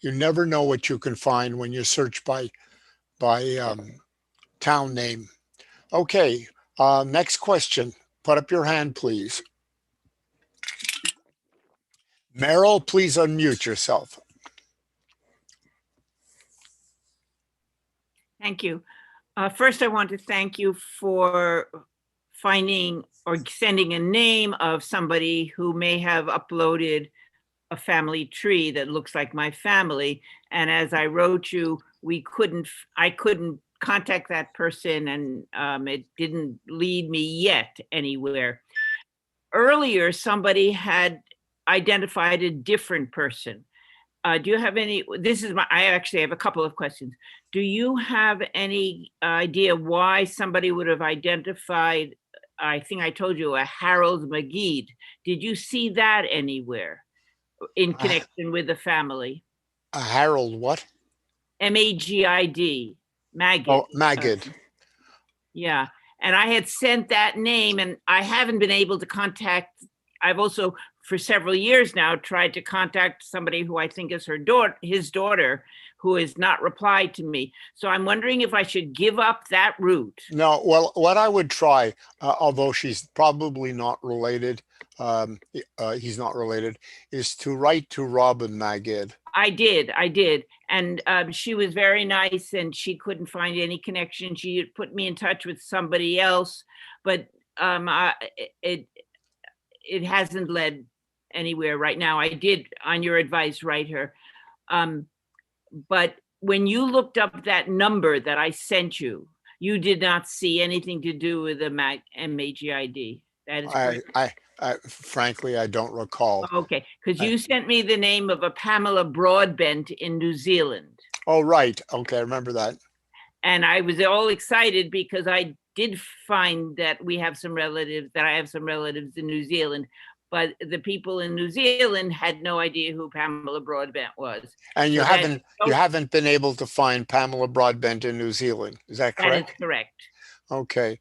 A: you never know what you can find when you search by town name. Okay, next question. Put up your hand, please. Meryl, please unmute yourself.
H: Thank you. First, I want to thank you for finding or sending a name of somebody who may have uploaded a family tree that looks like my family. And as I wrote you, I couldn't contact that person, and it didn't lead me yet anywhere. Earlier, somebody had identified a different person. Do you have any, I actually have a couple of questions. Do you have any idea why somebody would have identified, I think I told you, a Harold Magid? Did you see that anywhere in connection with the family?
A: A Harold what?
H: M-A-G-I-D, Magid.
A: Oh, Magid.
H: Yeah, and I had sent that name and I haven't been able to contact. I've also, for several years now, tried to contact somebody who I think is his daughter, who has not replied to me. So I'm wondering if I should give up that route.
A: No, well, what I would try, although she's probably not related, he's not related, is to write to Robin Magid.
H: I did. And she was very nice and she couldn't find any connection. She had put me in touch with somebody else, but it hasn't led anywhere right now. I did, on your advice, write her. But when you looked up that number that I sent you, you did not see anything to do with the MAGID. That is correct.
A: Frankly, I don't recall.
H: Okay, because you sent me the name of a Pamela Broadbent in New Zealand.
A: Oh, right. Okay, I remember that.
H: And I was all excited because I did find that I have some relatives in New Zealand, but the people in New Zealand had no idea who Pamela Broadbent was.
A: And you haven't been able to find Pamela Broadbent in New Zealand. Is that correct?
H: That is correct.
A: Okay.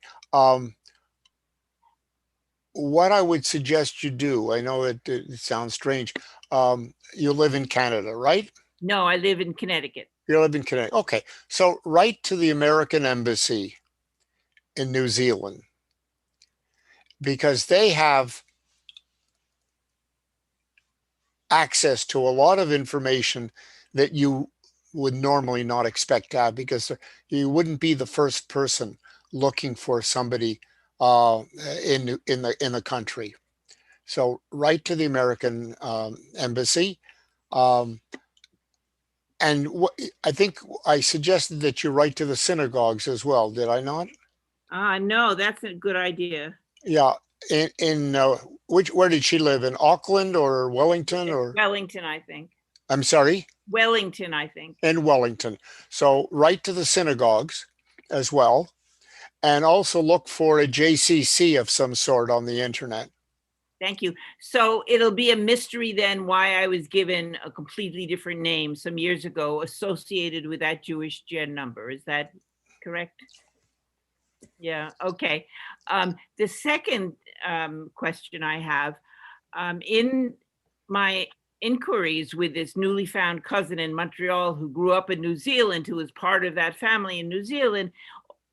A: What I would suggest you do, I know it sounds strange. You live in Canada, right?
H: No, I live in Connecticut.
A: You live in Connecticut. Okay. So write to the American Embassy in New Zealand, because they have access to a lot of information that you would normally not expect to have, because you wouldn't be the first person looking for somebody in the country. So write to the American Embassy. And I think I suggested that you write to the synagogues as well. Did I not?
H: No, that's a good idea.
A: Yeah. Where did she live? In Auckland or Wellington or?
H: Wellington, I think.
A: I'm sorry?
H: Wellington, I think.
A: In Wellington. So write to the synagogues as well. And also look for a JCC of some sort on the internet.
H: Thank you. So it'll be a mystery then why I was given a completely different name some years ago associated with that Jewish gen number. Is that correct? Yeah, okay. The second question I have, in my inquiries with this newly found cousin in Montreal who grew up in New Zealand, who was part of that family in New Zealand,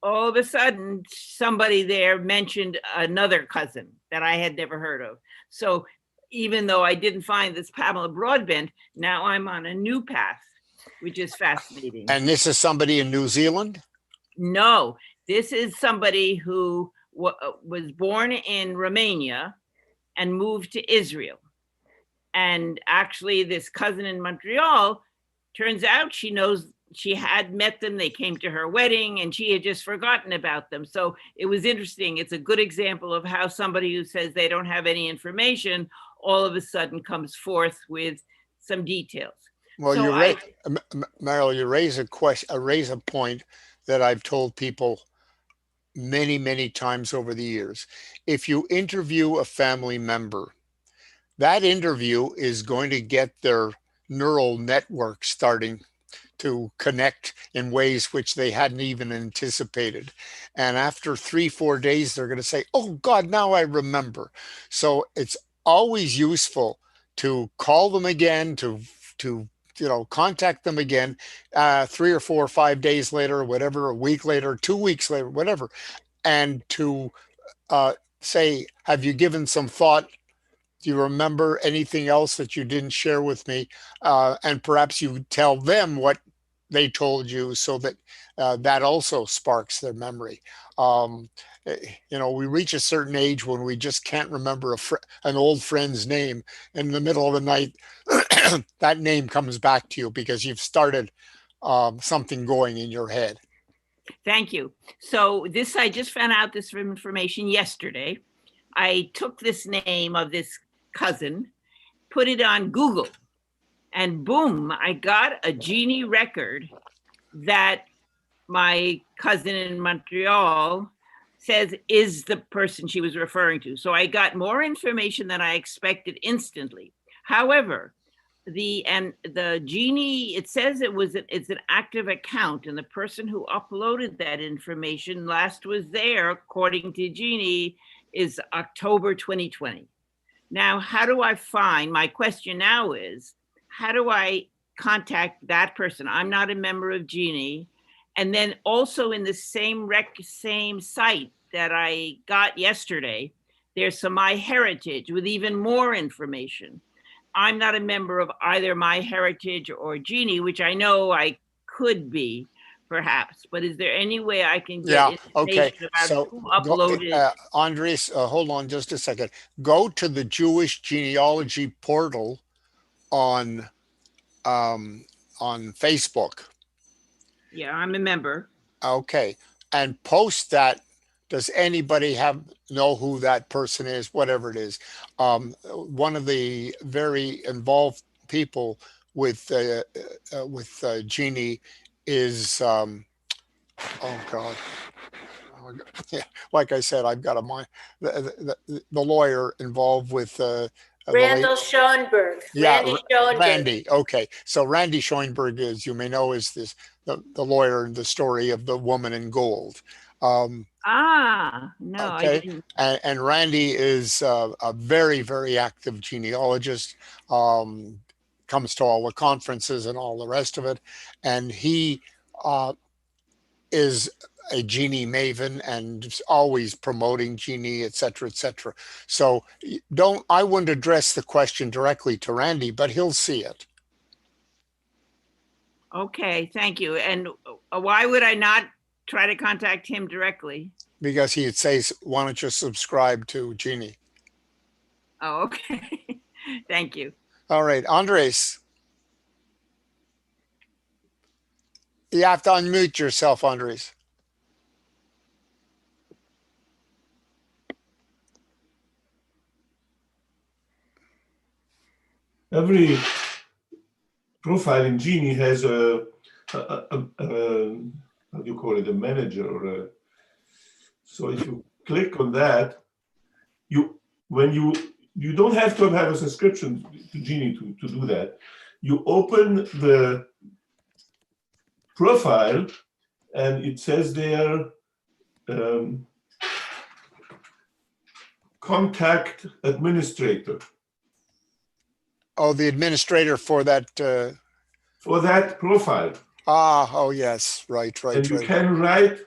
H: all of a sudden somebody there mentioned another cousin that I had never heard of. So even though I didn't find this Pamela Broadbent, now I'm on a new path, which is fascinating.
A: And this is somebody in New Zealand?
H: No, this is somebody who was born in Romania and moved to Israel. And actually this cousin in Montreal, turns out she had met them, they came to her wedding, and she had just forgotten about them. So it was interesting. It's a good example of how somebody who says they don't have any information all of a sudden comes forth with some details.
A: Well,
H: So
A: Meryl, you raise a point that I've told people many, many times over the years. If you interview a family member, that interview is going to get their neural network starting to connect in ways which they hadn't even anticipated. And after 3-4 days, they're going to say, oh God, now I remember. So it's always useful to call them again, to contact them again 3 or 4 or 5 days later, whatever, a week later, 2 weeks later, whatever, and to say, have you given some thought? Do you remember anything else that you didn't share with me? And perhaps you tell them what they told you, so that that also sparks their memory. We reach a certain age when we just can't remember an old friend's name. In the middle of the night, that name comes back to you because you've started something going in your head.
H: Thank you. So I just found out this information yesterday. I took this name of this cousin, put it on Google, and boom, I got a Genie record that my cousin in Montreal says is the person she was referring to. So I got more information than I expected instantly. However, the Genie, it says it's an active account, and the person who uploaded that information last was there, according to Genie, is October 2020. Now, my question now is, how do I contact that person? I'm not a member of Genie. And then also in the same site that I got yesterday, there's some MyHeritage with even more information. I'm not a member of either MyHeritage or Genie, which I know I could be, perhaps, but is there any way I can get information about who uploaded?
A: Andres, hold on just a second. Go to the Jewish genealogy portal on Facebook.
H: Yeah, I'm a member.
A: Okay, and post that. Does anybody know who that person is? Whatever it is, one of the very involved people with Genie is oh God. Yeah, like I said, I've got the lawyer involved with
I: Randall Schoenberg.
A: Randy. Okay, so Randy Schoenberg, as you may know, is the lawyer in the story of the woman in gold.
H: No,
A: okay.
H: I didn't.
A: And Randy is a very, very active genealogist. Comes to all the conferences and all the rest of it, and he is a Genie maven and always promoting Genie, et cetera, et cetera. So I wouldn't address the question directly to Randy, but he'll see it.
H: Okay, thank you. And why would I not try to contact him directly?
A: Because he'd say, why don't you subscribe to Genie?
H: Oh, okay. Thank you.
A: All right, Andres. You have to unmute yourself, Andres.
J: Every profile in Genie has a how do you call it, a manager. So if you click on that, you don't have to have a subscription to Genie to do that. You open the profile and it says there, contact administrator.
A: Oh, the administrator for that,
J: for that profile.
A: oh, yes, right,
J: And
A: right,
J: you
A: right.
J: can write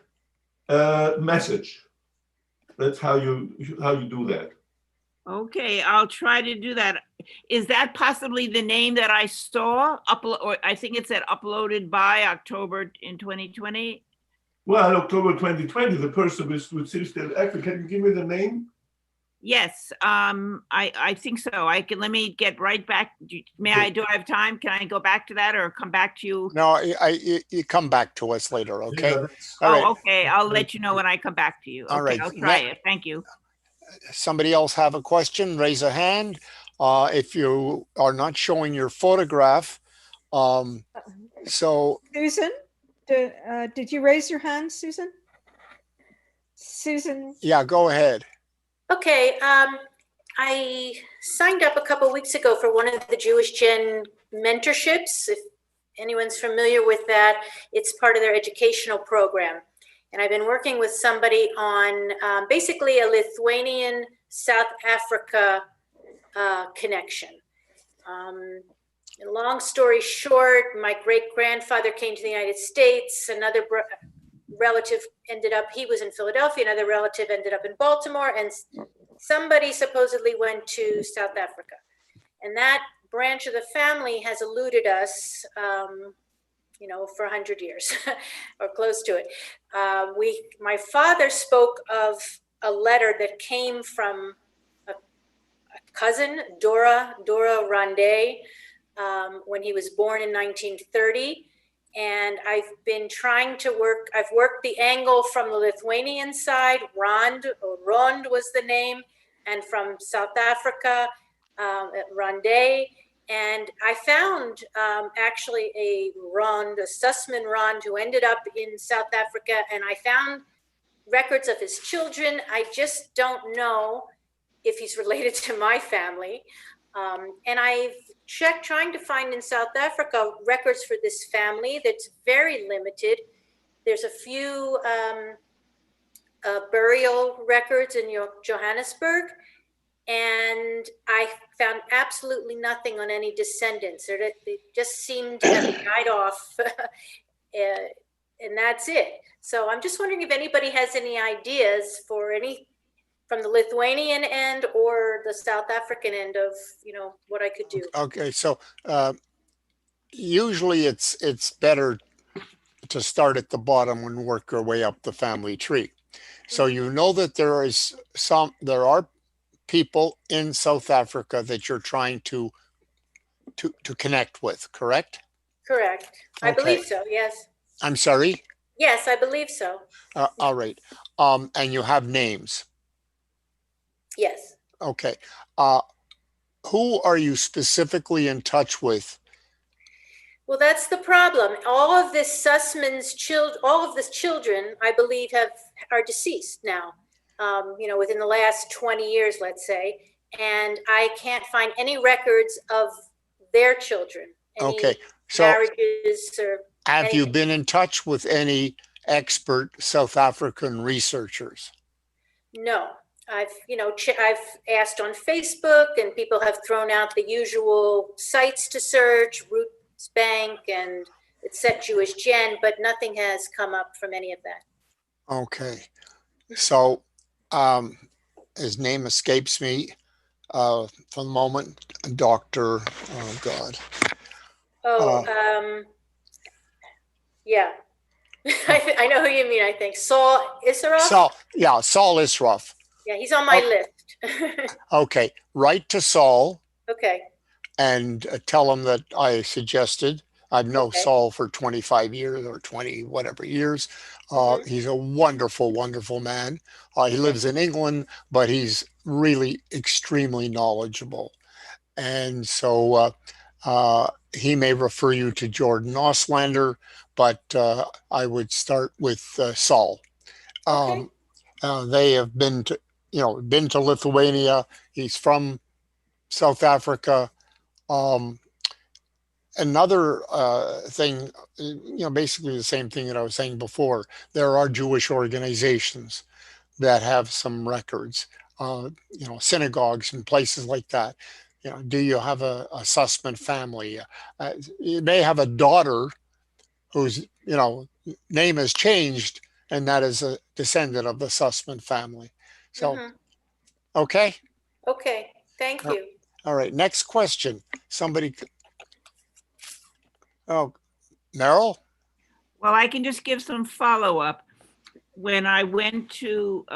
J: a message. That's how you do that.
H: Okay, I'll try to do that. Is that possibly the name that I saw? Or I think it said uploaded by October in 2020.
J: Well, October 2020, the person with still active. Can you give me the name?
H: Yes, I think so. Let me get right back. Do I have time? Can I go back to that or come back to you?
A: No, you come back to us later, okay?
J: Yeah,
A: All right,
H: Okay, I'll let you know when I come back to you.
A: All
H: Okay,
A: right,
H: I'll try it. Thank you.
A: somebody else have a question, raise a hand. If you are not showing your photograph, so,
F: Susan, did you raise your hand, Susan? Susan,
A: yeah, go ahead.
I: Okay, I signed up a couple weeks ago for one of the Jewish Gen mentorships. If anyone's familiar with that, it's part of their educational program. And I've been working with somebody on basically a Lithuanian South Africa connection. Long story short, my great-grandfather came to the United States. Another relative ended up, he was in Philadelphia, another relative ended up in Baltimore, and somebody supposedly went to South Africa. And that branch of the family has eluded us, for 100 years or close to it. My father spoke of a letter that came from a cousin, Dora Ronde, when he was born in 1930. And I've been trying to I've worked the angle from the Lithuanian side, Rond was the name, and from South Africa, Ronde. And I found actually a Sussman Rond, who ended up in South Africa, and I found records of his children. I just don't know if he's related to my family. And I've checked trying to find in South Africa records for this family that's very limited. There's a few burial records in Johannesburg, and I found absolutely nothing on any descendants. They just seem to have died off, and that's it. So I'm just wondering if anybody has any ideas for from the Lithuanian end or the South African end of, what I could do.
A: Okay, so usually it's better to start at the bottom and work your way up the family tree. So you know that there are people in South Africa that you're trying to connect with, correct?
I: Correct. I
A: Okay.
I: believe so, yes.
A: I'm sorry?
I: Yes, I believe so.
A: All right. And you have names.
I: Yes.
A: Okay. Who are you specifically in touch with?
I: Well, that's the problem. All of this Sussman's children, I believe, are deceased now. Within the last 20 years, let's say, and I can't find any records of their children.
A: Okay. So
I: marriages or
A: have you been in touch with any expert South African researchers?
I: No. I've asked on Facebook, and people have thrown out the usual sites to search, Roots Bank, and it's set Jewish Gen, but nothing has come up from any of that.
A: Okay. So his name escapes me for the moment. Dr. Oh God.
I: Yeah. I know who you mean, I think. Saul Issaroff?
A: Saul Issaroff.
I: Yeah, he's on my list.
A: Okay. Write to Saul.
I: Okay.
A: And tell him that I suggested. I've known Saul for 25 years or 20 whatever years. He's a wonderful, wonderful man. He lives in England, but he's really extremely knowledgeable. And so he may refer you to Jordan Oslander, but I would start with Saul. They have been to Lithuania. He's from South Africa. Another thing, basically the same thing that I was saying before, there are Jewish organizations that have some records, synagogues and places like that. do you have a Sussman family? You may have a daughter whose, name has changed, and that is a descendant of the Sussman family. So,
I: Mhm.
A: okay.
I: Okay, thank you.
A: All right. Next question. Oh, Merrill?
H: Well, I can just give some follow-up. When I went to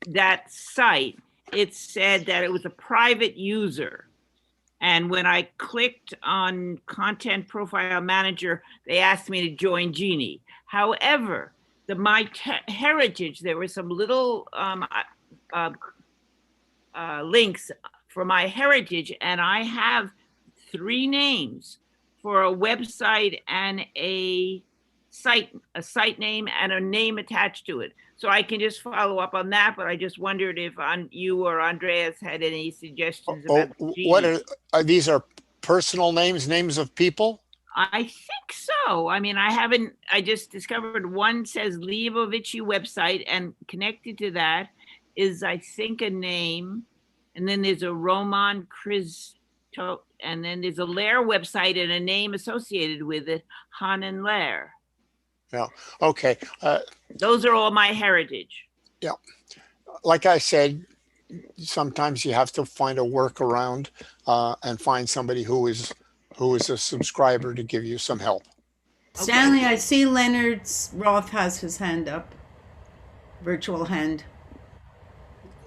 H: that site, it said that it was a private user. And when I clicked on Content Profile Manager, they asked me to join Genie. However, my heritage, there were some little links for my heritage, and I have 3 names for a website and a site name and a name attached to it. So I can just follow up on that, but I just wondered if you or Andreas had any suggestions about
A: What are these? Are personal names of people?
H: I think so. I mean, I just discovered one says Leibovitchy website, and connected to that is, I think, a name. And then there's a Roman Christo, and then there's a Lair website and a name associated with it, Hanan Lair.
A: Yeah. Okay.
H: Those are all my heritage.
A: Yeah. Like I said, sometimes you have to find a workaround and find somebody who is a subscriber to give you some help.
K: Stanley, I see Leonard's Roth has his hand up. Virtual hand.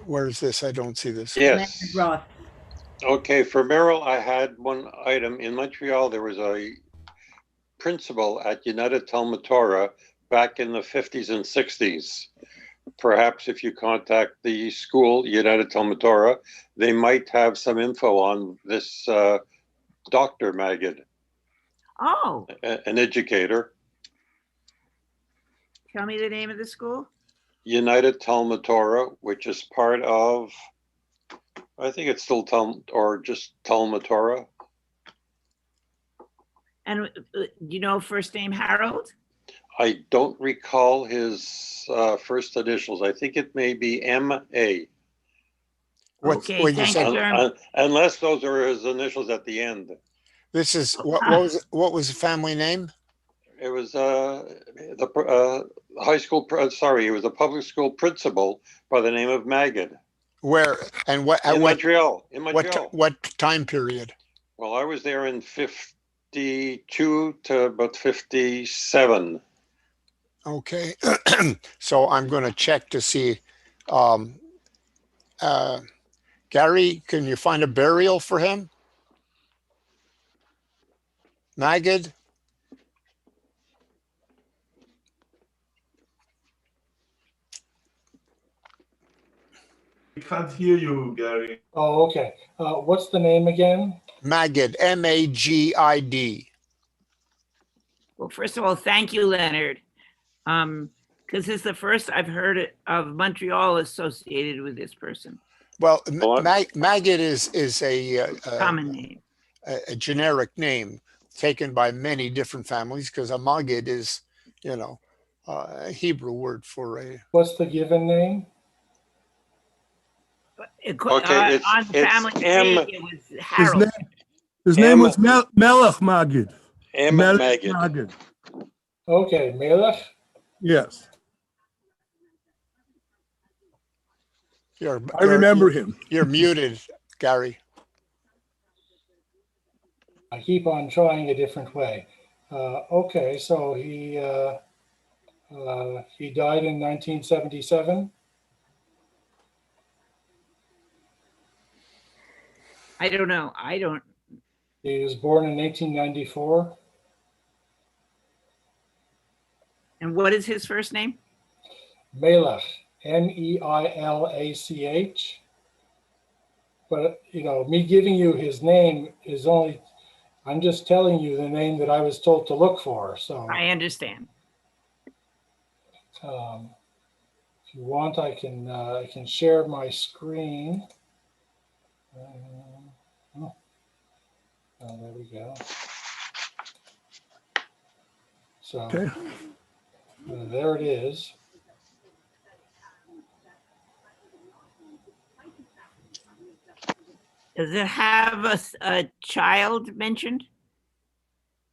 A: Where is this? I don't see this.
K: Leonard Roth.
L: Okay, for Merrill, I had one item. In Montreal, there was a principal at United Talmud Torah back in the 50s and 60s. Perhaps if you contact the school, United Talmud Torah, they might have some info on this Dr. Magid.
H: Oh.
L: An educator.
H: Tell me the name of the school.
L: United Talmud Torah, which is part of, I think it's still just Talmud Torah.
H: And first name Harold?
L: I don't recall his first initials. I think it may be M.A.
H: Okay, thank you.
L: Unless those are his initials at the end.
A: This is what was the family name?
L: It was the high school. Sorry, it was a public school principal by the name of Magid.
A: Where and what?
L: In Montreal.
A: What time period?
L: Well, I was there in 52 to about 57.
A: Okay, so I'm going to check to see. Gary, can you find a burial for him? Magid?
J: I can't hear you, Gary.
M: Oh, okay. What's the name again?
A: Magid, M-A-G-I-D.
H: Well, first of all, thank you, Leonard. Because this is the first I've heard of Montreal associated with this person.
A: Well, Magid is a
H: common name,
A: a generic name taken by many different families, because a Magid is, a Hebrew word for a.
M: What's the given name?
L: Okay,
H: on the family tree, it was Harold.
N: His name was Melech Magid.
L: Melech Magid.
M: Okay, Melech?
N: Yes. I remember him.
A: You're muted, Gary.
M: I keep on trying a different way. Okay, so he died in 1977.
H: I don't know.
M: He was born in 1894.
H: And what is his first name?
M: Melech, M-E-I-L-A-C-H. But, me giving you his name is only, I'm just telling you the name that I was told to look for. So
H: I understand.
M: If you want, I can share my screen. There we go. So
N: okay.
M: There it is.
H: Does it have a child mentioned?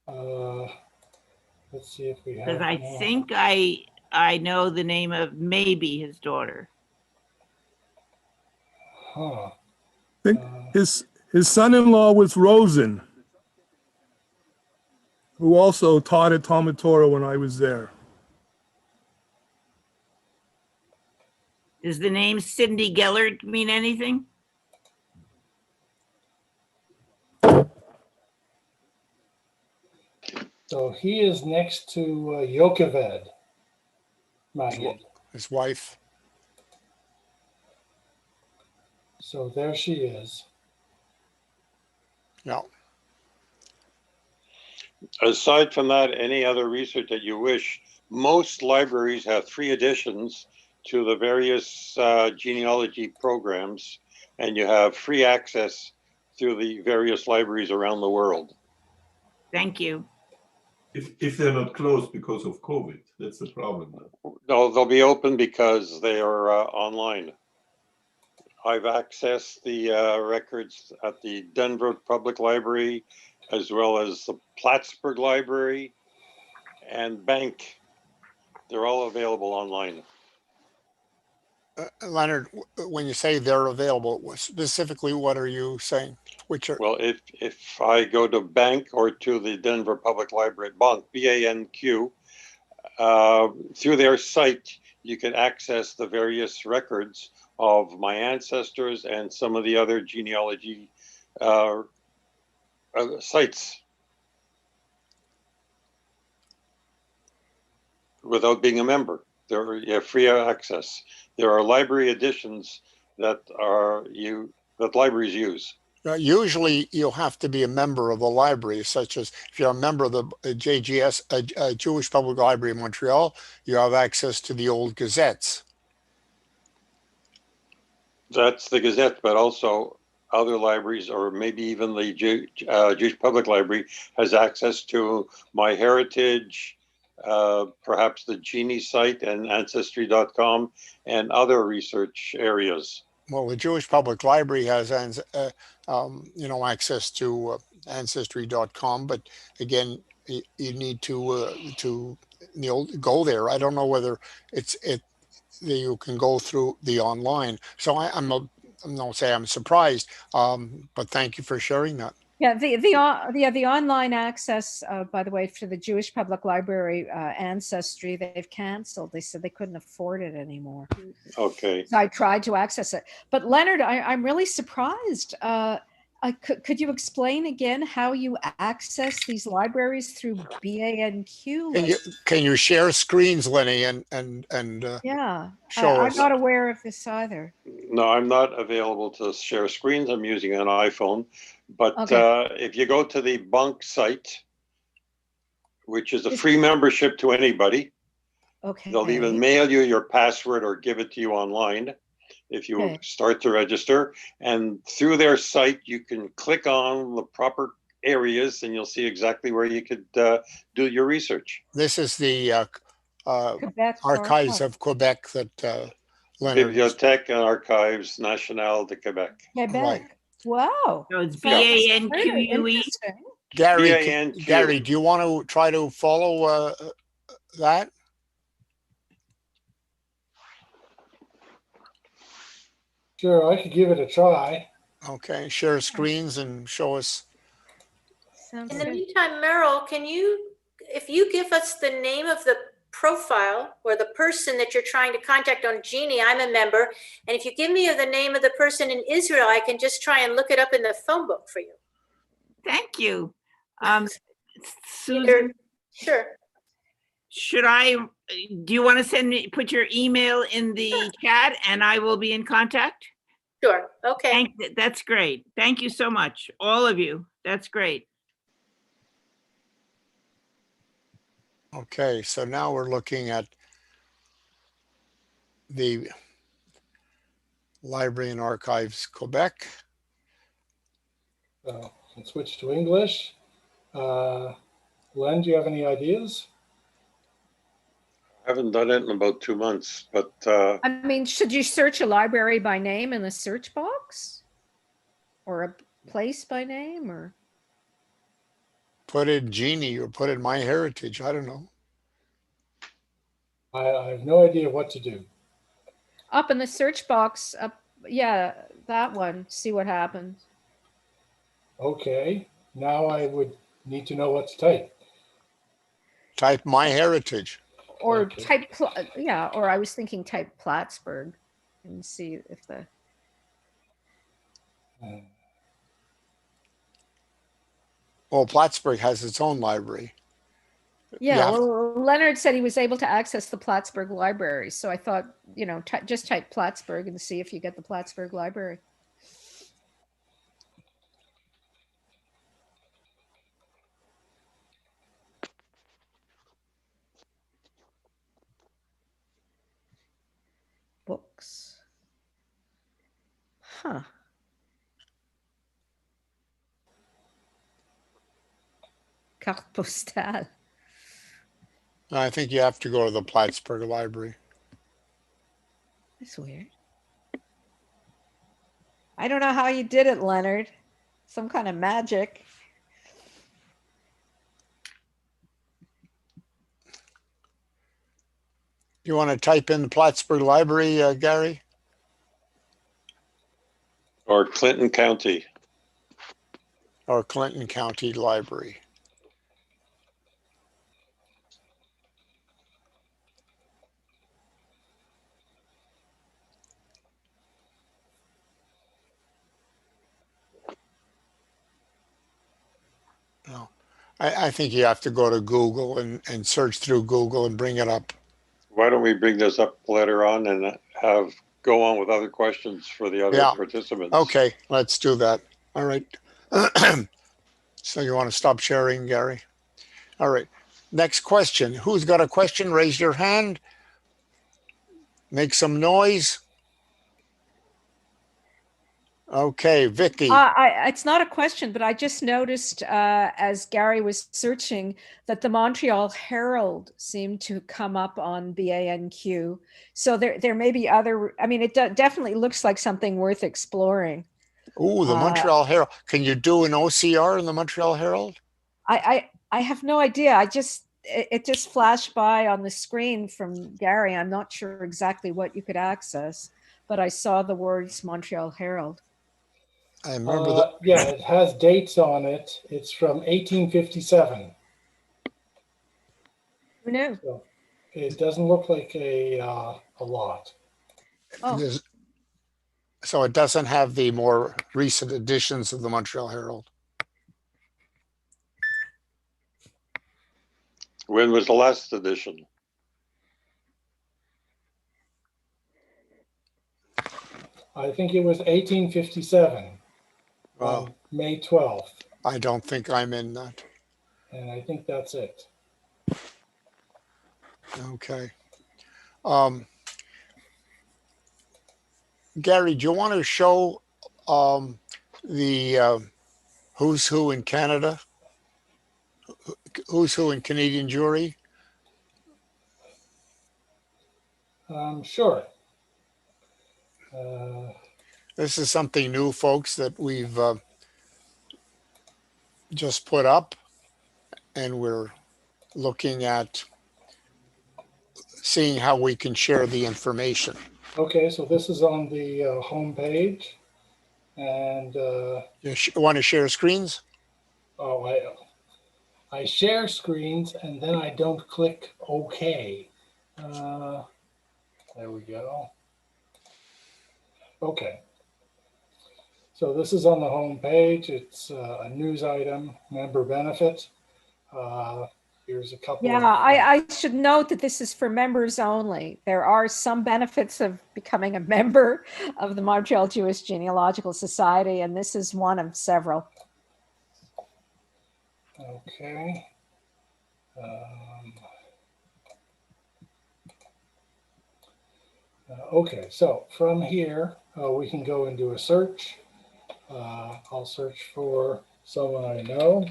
M: Let's see if we have.
H: Because I
M: more.
H: think I know the name of maybe his daughter.
M: Huh.
N: I think his son-in-law was Rosen, who also taught at Talmud Torah when I was there.
H: Does the name Cindy Gellert mean anything?
M: So he is next to Yocheved. Magid.
A: His wife.
M: So there she is.
A: Yeah.
L: Aside from that, any other research that you wish, most libraries have free additions to the various genealogy programs, and you have free access through the various libraries around the world.
H: Thank you.
J: If they're not closed because of COVID, that's the problem.
L: No, they'll be open because they are online. I've accessed the records at the Denver Public Library, as well as the Plattsburgh Library and Bank. They're all available online.
A: Leonard, when you say they're available, specifically, what are you saying? Which are?
L: Well, if I go to Bank or to the Denver Public Library at Bank, BANQ, through their site, you can access the various records of my ancestors and some of the other genealogy sites without being a member. You have free access. There are library editions that libraries use.
A: Usually you'll have to be a member of a library, such as if you're a member of the JGS, Jewish Public Library of Montreal, you have access to the old gazettes.
L: That's the Gazette, but also other libraries, or maybe even the Jewish Public Library has access to MyHeritage, perhaps the Genie site and Ancestry.com and other research areas.
A: Well, the Jewish Public Library has, access to Ancestry.com, but again, you need to go there. I don't know whether you can go through the online. So I'm not saying I'm surprised, but thank you for sharing that.
F: Yeah, the online access, by the way, for the Jewish Public Library Ancestry, they've canceled. They said they couldn't afford it anymore.
L: Okay.
F: So I tried to access it. But Leonard, I'm really surprised. Could you explain again how you access these libraries through BANQ?
A: Can you share screens, Lenny, and
F: yeah,
A: show
F: I'm
A: us?
F: not aware of this either.
L: No, I'm not available to share screens. I'm using an iPhone. But
F: Okay.
L: if you go to the Bunk site, which is a free membership to anybody,
F: okay,
L: they'll even mail you your password or give it to you online if you start to register. And through their site, you can click on the proper areas and you'll see exactly where you could do your research.
A: This is the
F: Quebec
A: Archives of Quebec that Leonard.
L: Bibliothèque and Archives Nationale de Québec.
F: Quebec.
A: Right.
F: Wow.
H: So it's
F: Very
H: BANQUE.
F: interesting.
A: Gary, do you want to try to follow that?
M: Sure, I could give it a try.
A: Okay, share screens and show us.
I: In the meantime, Merrill, if you give us the name of the profile or the person that you're trying to contact on Genie, I'm a member. And if you give me the name of the person in Israel, I can just try and look it up in the phone book for you.
H: Thank you. Susan,
I: Sure.
H: Do you want to put your email in the chat and I will be in contact?
I: Sure. Okay.
H: That's great. Thank you so much, all of you. That's great.
A: Okay, so now we're looking at the Library and Archives Quebec.
M: Let's switch to English. Len, do you have any ideas?
L: I haven't done it in about 2 months, but
F: I mean, should you search a library by name in the search box? or a place by name or?
A: Put in Jeannie or put in My Heritage. I don't know.
M: I have no idea what to do.
F: Up in the search box, up, yeah, that one, see what happens.
M: Okay, now I would need to know what to type.
A: Type My Heritage.
F: Or
M: Okay.
F: type, yeah, or I was thinking type Plattsburgh and see if the,
A: Well, Plattsburgh has its own library.
F: yeah, well, Leonard said he was able to access the Plattsburgh library. So I thought, you know, just type Plattsburgh and see if you get the Plattsburgh library. Books. Huh. Carte postale.
A: I think you have to go to the Plattsburgh Library.
F: That's weird. I don't know how you did it, Leonard. Some kind of magic.
A: You want to type in the Plattsburgh Library, Gary?
L: Or Clinton County.
A: Or Clinton County Library. No, I think you have to go to Google and search through Google and bring it up.
L: Why don't we bring this up later on and have go on with other questions for the other
A: Yeah.
L: participants?
A: Okay, let's do that. All right. So you want to stop sharing, Gary? All right. Next question. Who's got a question? Raise your hand. Make some noise. Okay, Vicky.
F: It's not a question, but I just noticed as Gary was searching that the Montreal Herald seemed to come up on BANQ. So there may be other, I mean, it definitely looks like something worth exploring.
A: Ooh, the Montreal Herald. Can you do an OCR in the Montreal Herald?
F: I have no idea. It just flashed by on the screen from Gary. I'm not sure exactly what you could access, but I saw the words Montreal Herald.
A: I remember that.
M: Yeah, it has dates on it. It's from 1857.
F: Who knew?
M: So it doesn't look like a lot.
F: Oh.
A: So it doesn't have the more recent editions of the Montreal Herald.
L: When was the last edition?
M: I think it was 1857.
A: Well,
M: May 12th.
A: I don't think I'm in that.
M: And I think that's it.
A: Okay. Gary, do you want to show the who's who in Canada? Who's who in Canadian jury?
M: Sure.
A: This is something new, folks, that we've just put up, and we're looking at seeing how we can share the information.
M: Okay, so this is on the home page, and
A: You want to share screens?
M: oh, I share screens, and then I don't click OK. There we go. Okay. So this is on the home page. It's a news item, member benefit. Here's a couple.
F: Yeah, I should note that this is for members only. There are some benefits of becoming a member of the Montreal Jewish Genealogical Society, and this is one of several.
M: Okay. Okay, so from here, we can go and do a search. I'll search for someone I know.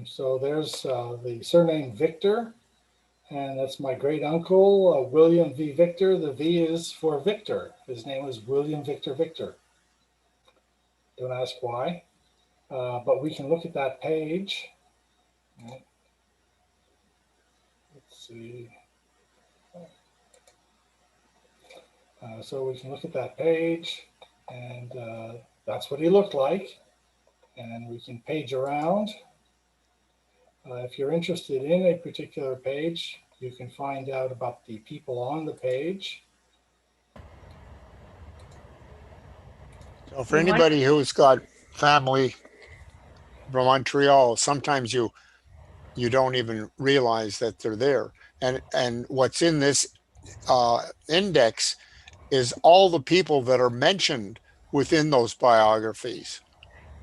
M: So there's the surname Victor, And that's my great uncle, William V. Victor. The V is for Victor. His name was William Victor Victor. Don't ask why, but we can look at that page. Let's see. So we can look at that page, and that's what he looked like. And we can page around. If you're interested in a particular page, you can find out about the people on the page.
A: So for anybody who's got family from Montreal, sometimes you don't even realize that they're there. And what's in this index is all the people that are mentioned within those biographies.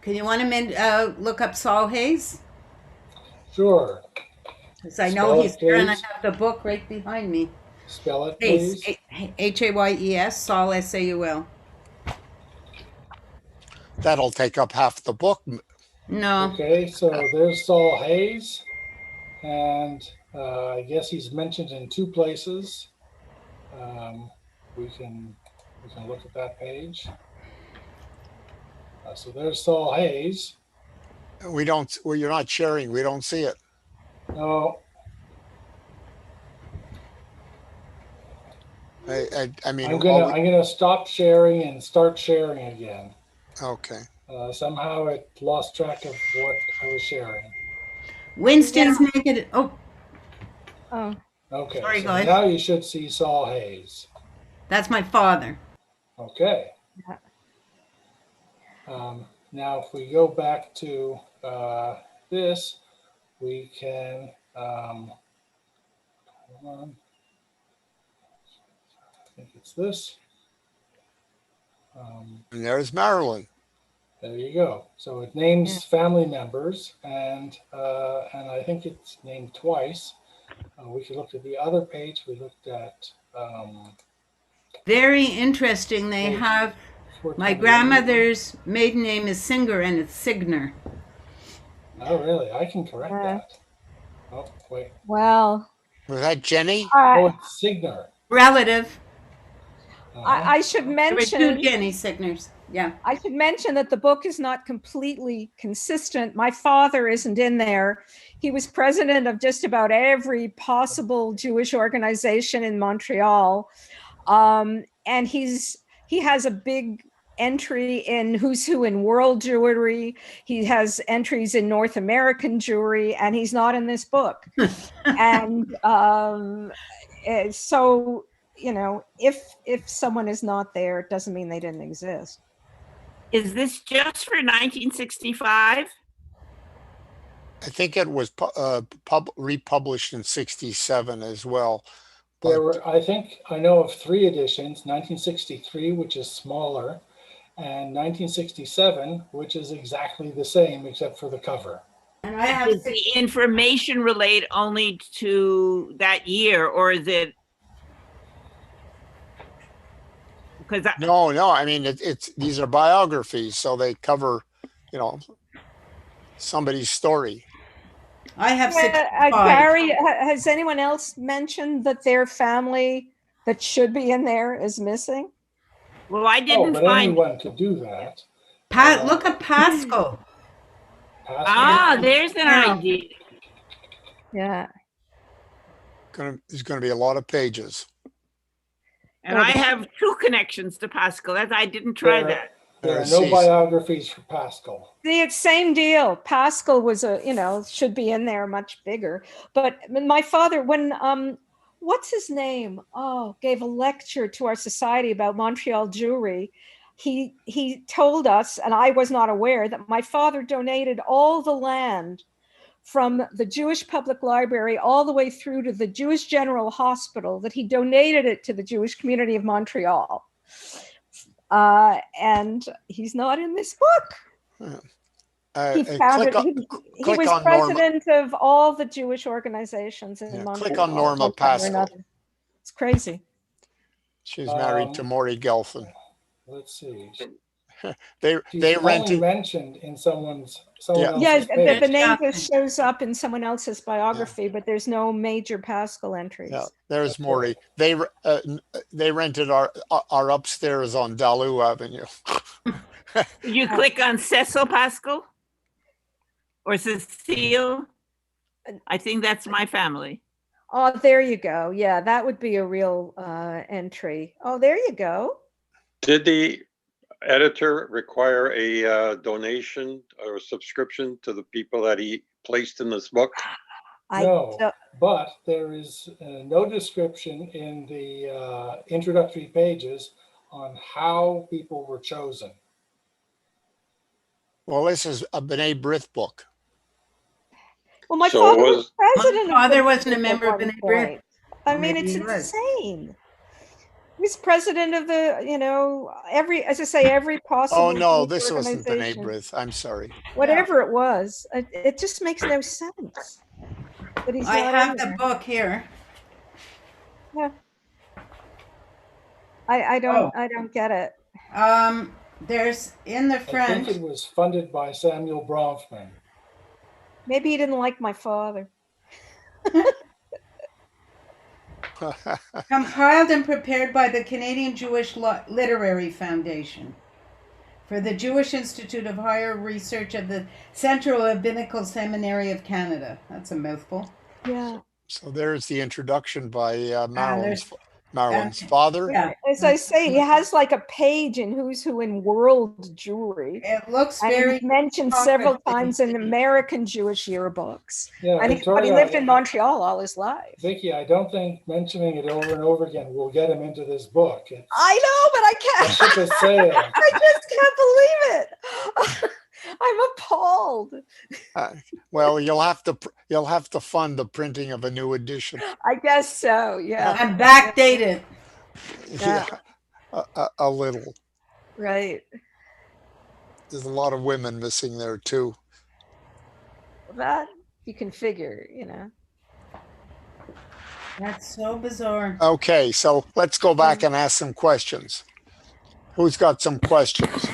K: Can you want to look up Saul Hayes?
M: Sure.
K: Because I know
M: Spell it,
K: he's there and I
M: please.
K: have the book right behind me.
M: Spell it,
K: Hayes,
M: please.
K: Hayes, Saul, Saul.
A: That'll take up half the book.
K: No.
M: Okay, so there's Saul Hayes, and I guess he's mentioned in two places. We can look at that page. So there's Saul Hayes.
A: We don't, well, you're not sharing. We don't see it.
M: No,
A: I mean,
M: I'm gonna stop sharing and start sharing again.
A: okay.
M: Somehow it lost track of what I was sharing.
K: Winston's naked. Oh,
M: Okay,
K: Sorry,
M: so
K: go ahead.
M: now you should see Saul Hayes.
K: that's my father.
M: Okay. Now, if we go back to this, we can, hold on. I think it's this.
A: And there's Marilyn.
M: There you go. So it names family members, and I think it's named twice. We could look at the other page. We looked at.
K: Very interesting. They
M: Page
K: have my
M: 428.
K: grandmother's maiden name is Singer and it's Signer.
M: Oh, really? I can correct that. Oh, wait.
F: Well,
A: Was that Jenny?
M: Oh, it's Signer.
K: Relative.
F: I should
K: There were two
F: mention,
K: Jenny Signers. Yeah.
F: I should mention that the book is not completely consistent. My father isn't in there. He was president of just about every possible Jewish organization in Montreal. And he has a big entry in Who's Who in World Jewry. He has entries in North American Jewry, and he's not in this book. And so, you know, if someone is not there, it doesn't mean they didn't exist.
H: Is this just for 1965?
A: I think it was republished in 67 as well.
M: There were, I think, I know of 3 editions, 1963, which is smaller, and 1967, which is exactly the same except for the cover.
K: And I have
H: Does the information relate only to that year, or is it? Because
A: No, I mean, it's these are biographies, so they cover, you know, somebody's story.
K: I have 65.
F: Gary, has anyone else mentioned that their family that should be in there is missing?
H: well, I
M: Oh,
H: didn't
M: but
H: find.
M: anyone could do that.
K: Look at Pascal.
H: There's an
K: Yeah.
H: idea.
F: Yeah.
A: There's going to be a lot of pages.
H: And I have 2 connections to Pascal. I didn't try
M: There-
H: that.
M: There are no biographies for Pascal.
F: See, it's same deal. Pascal was should be in there much bigger. But my father, when what's his name? Gave a lecture to our society about Montreal Jewry. He told us, and I was not aware, that my father donated all the land from the Jewish Public Library all the way through to the Jewish General Hospital, that he donated it to the Jewish community of Montreal. And he's not in this book. He founded, he was
A: on
F: president of all the Jewish organizations in Montreal.
A: Click on Norma
F: one time or
A: Pascal.
F: another. It's crazy.
A: She's married to Maury Gelfand.
M: Let's see.
A: They
M: She's
A: they
M: only
A: rented.
M: mentioned in someone
A: Yeah.
F: Yeah,
M: else's
F: the
M: page.
F: name just shows up in someone else's biography, but there's no major Pascal
A: Yeah,
F: entries.
A: there's
M: That's
A: Morty.
M: right.
A: They rented our upstairs on Dalu Avenue.
H: Did you click on Cecil Pascal or Cecile? I think that's my family.
F: Oh, there you go. Yeah, that would be a real entry. Oh, there you go.
L: Did the editor require a donation or a subscription to the people that he placed in this book?
M: No,
F: don't-
M: but there is no description in the introductory pages on how people were chosen.
A: Well, this is a B'nai B'rith book.
F: Well, my
L: So
F: father
L: it
F: was
L: was-
F: president.
K: My father
F: of
K: wasn't a
F: B'nai
K: member of
F: B'rith at
K: B'nai
F: one
K: B'rith.
F: point. I mean,
K: Maybe
F: it's
K: he was.
F: insane. He's president of the, as I say, every possible.
A: Oh no,
F: youth
A: this wasn't B'nai
F: organization.
A: B'rith. I'm sorry.
F: Whatever it was, it just makes no sense. But he's
K: I
F: not
K: have
F: in
K: the
F: there.
K: book here.
F: Yeah. I don't get it.
K: There's in the
M: I think
K: front.
M: it was funded by Samuel Bronfman.
F: Maybe he didn't like my father.
K: Compiled and prepared by the Canadian Jewish Literary Foundation for the Jewish Institute of Higher Research of the Central Rabbinical Seminary of Canada. That's a mouthful.
F: Yeah.
A: So there's the introduction by
K: there's-
A: Marilyn's father.
K: Yeah.
F: As I say, he has like a page in Who's Who in World Jewry.
K: It looks
F: And
K: very
F: he's mentioned several
K: apocryphal.
F: times in American Jewish yearbooks.
M: Yeah,
F: But he
M: Victoria,
F: lived in Montreal all his life.
M: Vicky, I don't think mentioning it over and over again will get him into this book.
F: I know, but I
M: The
F: can't.
M: ship has sailed.
F: I just can't believe it. I'm appalled.
A: Well, you'll have to fund the printing of a new edition.
F: I guess so. Yeah.
K: And backdated.
A: Yeah, a little.
F: Right.
A: There's a lot of women missing there too.
F: That you can figure,
K: That's so bizarre.
A: Okay, so let's go back and ask some questions. Who's got some questions?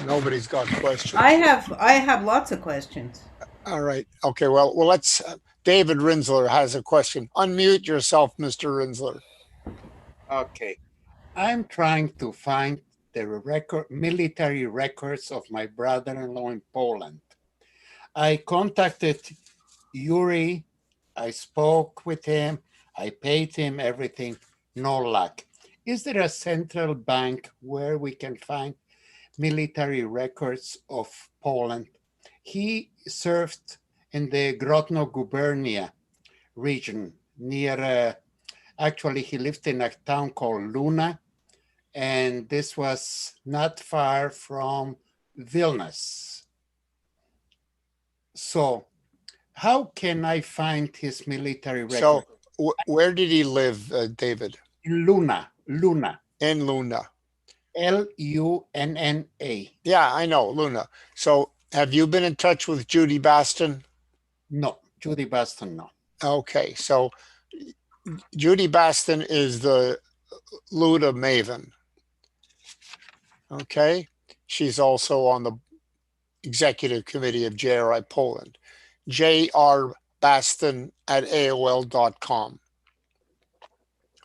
A: Nobody's got questions.
K: I have lots of questions.
A: All right. Okay. Well, let's. David Rinsler has a question. Unmute yourself, Mr. Rinsler.
O: Okay. I'm trying to find the military records of my brother-in-law in Poland. I contacted Yuri. I spoke with him. I paid him everything. No luck. Is there a central bank where we can find military records of Poland? He served in the Grodno Gubernia region near, actually he lived in a town called Luna, and this was not far from Vilnius. So how can I find his military record?
A: So where did he live, David?
O: In Luna.
A: In Luna.
O: L-U-N-N-A.
A: Yeah, I know, Luna. So have you been in touch with Judy Baston?
O: No, Judy Baston, no.
A: Okay, so Judy Baston is the Luda maven. Okay, she's also on the executive committee of JRI Poland. jrbaston@aol.com.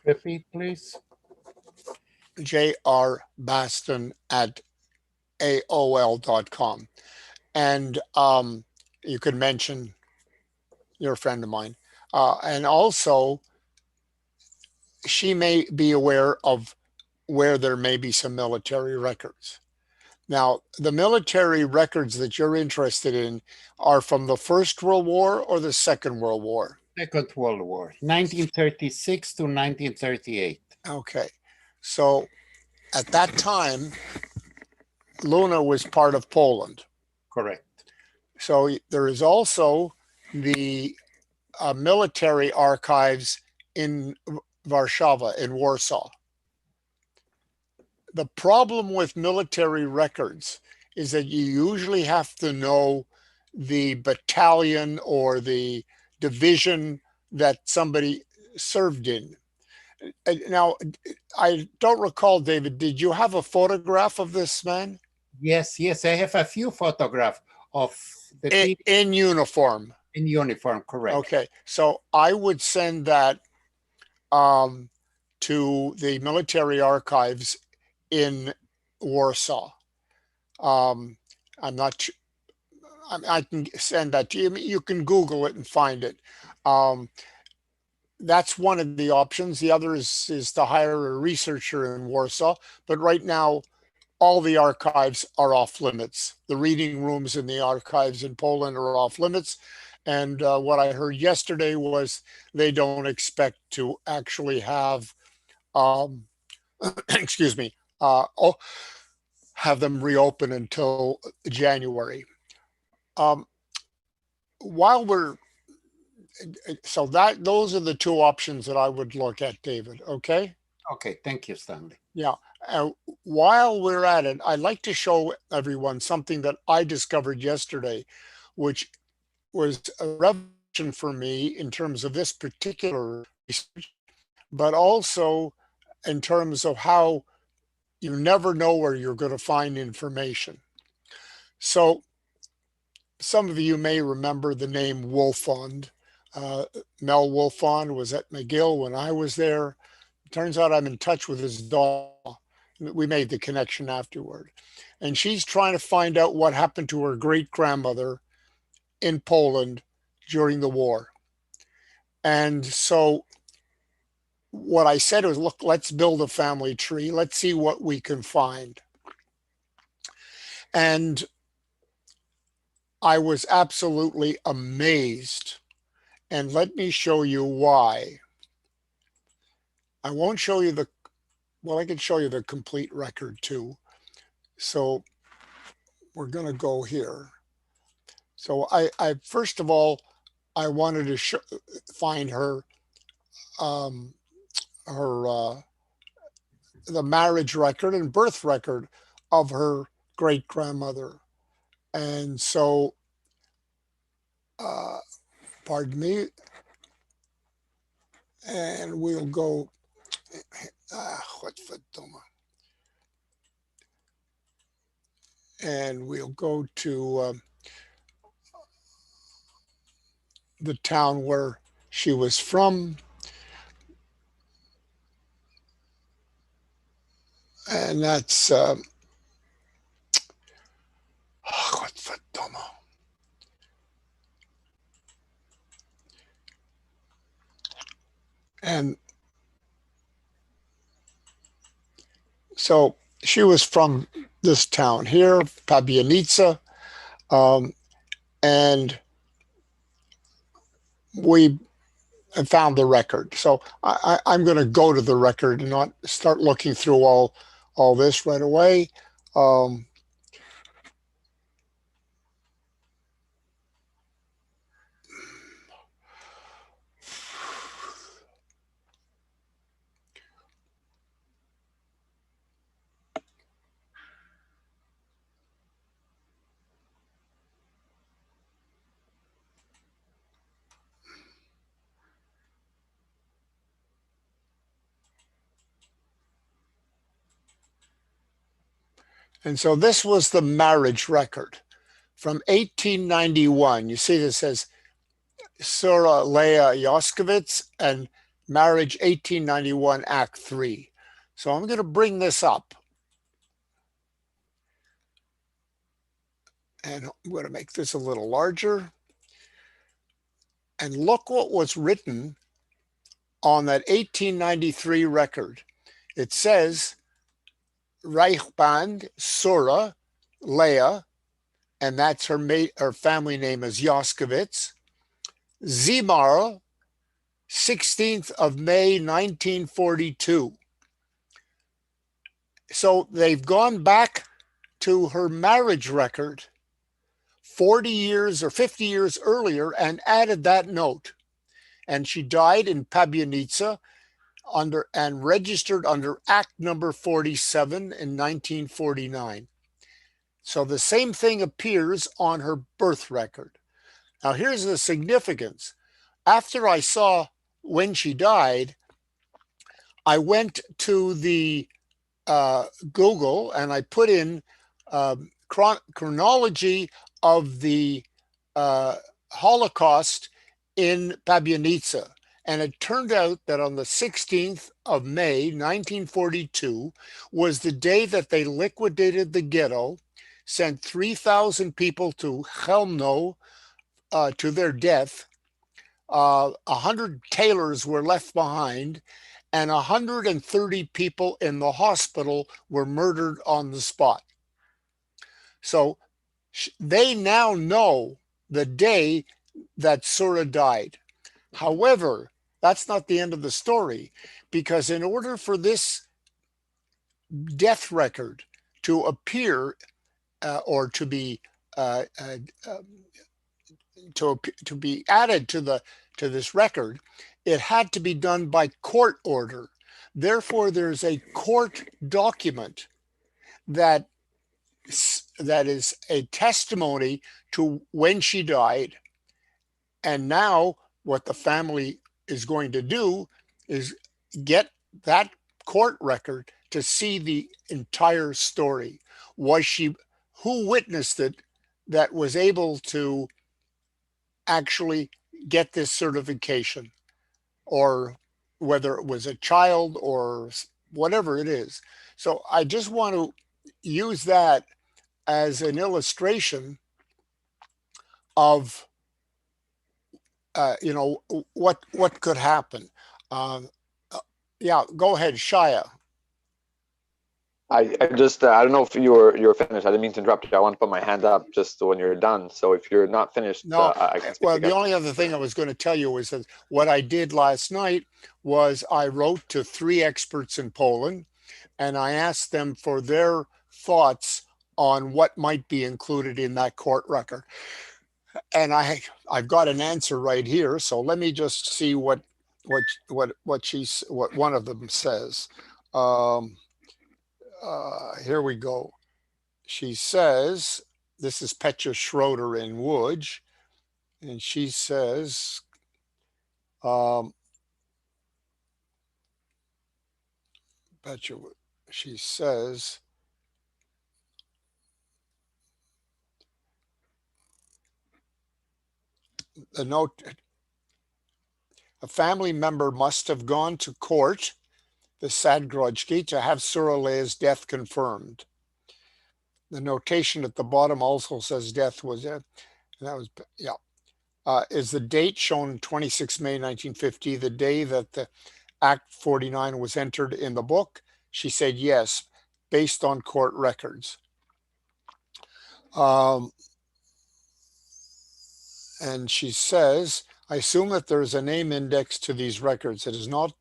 O: Repeat, please.
A: jrbaston@aol.com. And you could mention you're a friend of mine. And also, she may be aware of where there may be some military records. Now, the military records that you're interested in are from the First World War or the Second World War?
O: Second World War, 1936 to 1938.
A: Okay. So at that time, Luna was part of Poland.
O: Correct.
A: So there is also the military archives in Warsaw, in Warsaw. The problem with military records is that you usually have to know the battalion or the division that somebody served in. Now, I don't recall, David, did you have a photograph of this man?
O: Yes, yes, I have a few photographs of the people
A: In uniform.
O: in uniform, correct.
A: Okay, so I would send that to the military archives in Warsaw. I'm not. I can send that to you. You can Google it and find it. That's one of the options. The other is to hire a researcher in Warsaw. But right now, all the archives are off limits. The reading rooms in the archives in Poland are off limits. And what I heard yesterday was they don't expect to actually have, excuse me, have them reopen until January. While we're so that those are the two options that I would look at, David. Okay.
O: Okay, thank you, Stanley.
A: Yeah. While we're at it, I'd like to show everyone something that I discovered yesterday, which was a revelation for me in terms of this particular research, but also in terms of how you never know where you're going to find information. So some of you may remember the name Wolfond. Mel Wolfond was at McGill when I was there. Turns out I'm in touch with his daughter. We made the connection afterward. And she's trying to find out what happened to her great-grandmother in Poland during the war. And so what I said was, look, let's build a family tree. Let's see what we can find. And I was absolutely amazed. And let me show you why. I won't show you the, well, I can show you the complete record too. So we're going to go here. So I first of all, I wanted to find her, the marriage record and birth record of her great grandmother. And so, pardon me, and we'll go, and we'll go to the town where she was from. And that's and so she was from this town here, Pabianica, and we found the record. So I'm going to go to the record and not start looking through all this right away. And so this was the marriage record from 1891. You see this says Sura Leah Yoskovitz and marriage 1891 Act 3. So I'm going to bring this up. And I'm going to make this a little larger. And look what was written on that 1893 record. It says, Reichband Sura Leah, and that's her family name is Yoskovitz. Zimar, 16th of May, 1942. So they've gone back to her marriage record 40 years or 50 years earlier and added that note. And she died in Pabianica and registered under Act number 47 in 1949. So the same thing appears on her birth record. Now here's the significance. After I saw when she died, I went to the Google and I put in chronology of the Holocaust in Pabianice. And it turned out that on the 16th of May, 1942, was the day that they liquidated the ghetto, sent 3,000 people to Chełmno to their death. 100 tailors were left behind, and 130 people in the hospital were murdered on the spot. So they now know the day that Sura died. However, that's not the end of the story, because in order for this death record to appear or to be to be added to this record, it had to be done by court order. Therefore, there's a court document that is a testimony to when she died. And now what the family is going to do is get that court record to see the entire story. Who witnessed it that was able to actually get this certification, or whether it was a child or whatever it is. So I just want to use that as an illustration of what could happen. Yeah, go ahead, Shia.
P: I just I don't know if you were finished. I didn't mean to interrupt you. I want to put my hand up just when you're done. So if you're not finished,
A: no.
P: I can speak
A: Well,
P: again.
A: the only other thing I was going to tell you was that what I did last night was I wrote to 3 experts in Poland, and I asked them for their thoughts on what might be included in that court record. And I've got an answer right here. So let me just see what one of them says. Here we go. She says, this is Petra Schroeder in Łódź, and she says, Petra, she says, the note, a family member must have gone to court, the Sadgrojki, to have Surale's death confirmed. The notation at the bottom also says death was it. That was, yeah. Is the date shown 26 May 1950, the day that the Act 49 was entered in the book? She said yes, based on court records. And she says, I assume that there is a name index to these records. It is not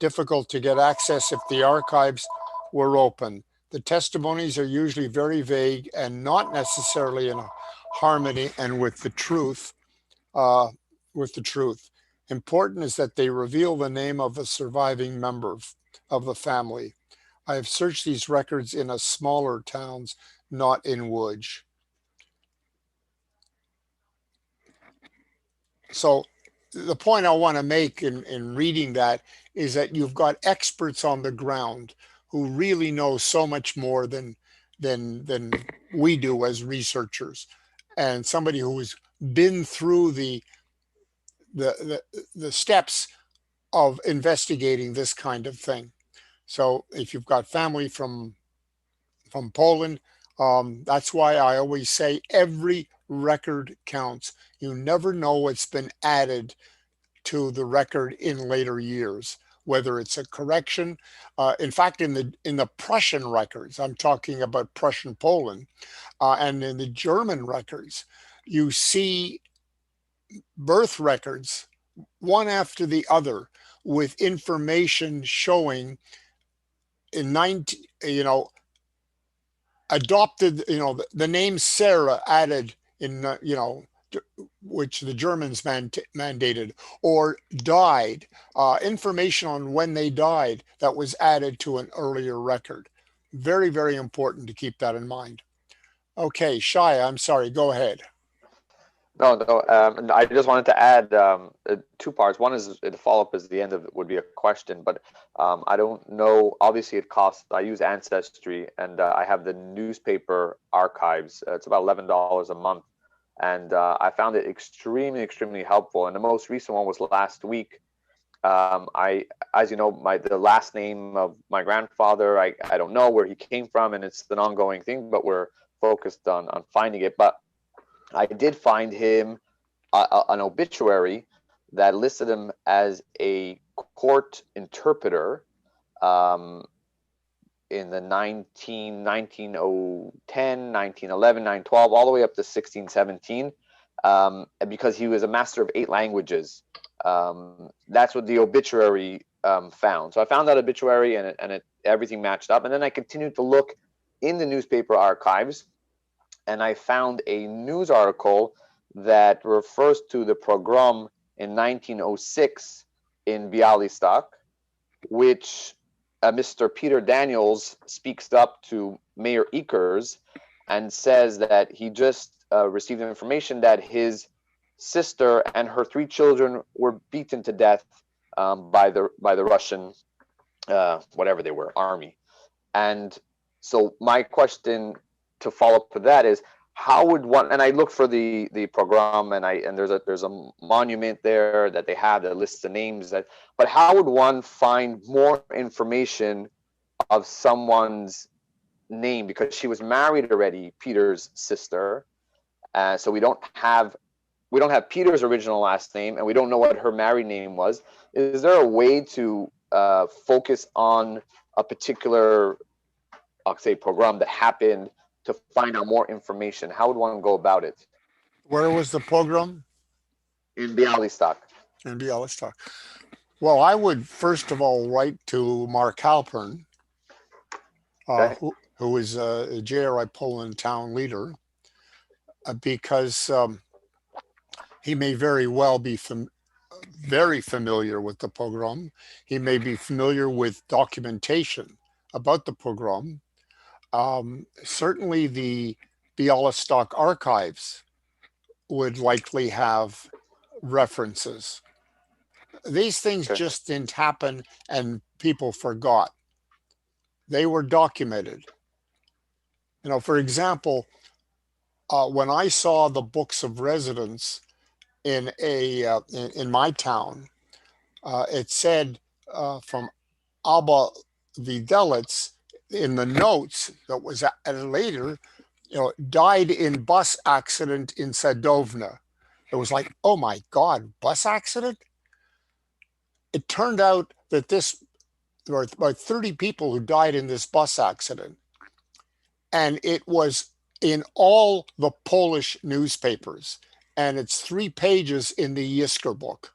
A: difficult to get access if the archives were open. The testimonies are usually very vague and not necessarily in harmony and with the truth. Important is that they reveal the name of a surviving member of the family. I have searched these records in smaller towns, not in Łódź. So the point I want to make in reading that is that you've got experts on the ground who really know so much more than we do as researchers, and somebody who has been through the steps of investigating this kind of thing. So if you've got family from Poland, that's why I always say every record counts. You never know what's been added to the record in later years, whether it's a correction. In fact, in the Prussian records, I'm talking about Prussian Poland, and in the German records, you see birth records one after the other with information showing adopted, the name Sarah added in, which the Germans mandated, or died, information on when they died that was added to an earlier record. Very, very important to keep that in mind. Okay, Shia, I'm sorry, go ahead.
P: No, no. I just wanted to add two parts. One is the follow-up is the end of it would be a question, but I don't know. Obviously, it costs. I use Ancestry, and I have the newspaper archives. It's about $11 a month, and I found it extremely, extremely helpful. And the most recent one was last week. As you know, the last name of my grandfather, I don't know where he came from, and it's an ongoing thing, but we're focused on finding it. But I did find him an obituary that listed him as a court interpreter in the 1910, 1911, 1912, all the way up to 1617, because he was a master of 8 languages. That's what the obituary found. So I found that obituary, and everything matched up. And then I continued to look in the newspaper archives, and I found a news article that refers to the pogrom in 1906 in Bialystok, which Mr. Peter Daniels speaks up to Mayor Ekers and says that he just received information that his sister and her 3 children were beaten to death by the Russian, whatever they were, army. And so my question to follow up with that is, how would one, and I looked for the pogrom, and there's a monument there that they have that lists the names, but how would one find more information of someone's name, because she was married already, Peter's sister, so we don't have Peter's original last name, and we don't know what her married name was. Is there a way to focus on a particular, I'll say, pogrom that happened to find out more information? How would one go about it?
A: Where was the pogrom?
P: In Bialystok.
A: In Bialystok. Well, I would first of all write to Mark Halpern,
P: Okay.
A: who is a JRI Poland town leader, because he may very well be very familiar with the pogrom. He may be familiar with documentation about the pogrom. Certainly the Bialystok archives would likely have references. These things just didn't happen and people forgot. They were documented. You know, for example, when I saw the books of residence in my town, it said from Abba Videlitz in the notes that was added later, died in bus accident in Sadovna. It was like, oh my God, bus accident? It turned out that there were about 30 people who died in this bus accident. And it was in all the Polish newspapers. And it's 3 pages in the Yisker book,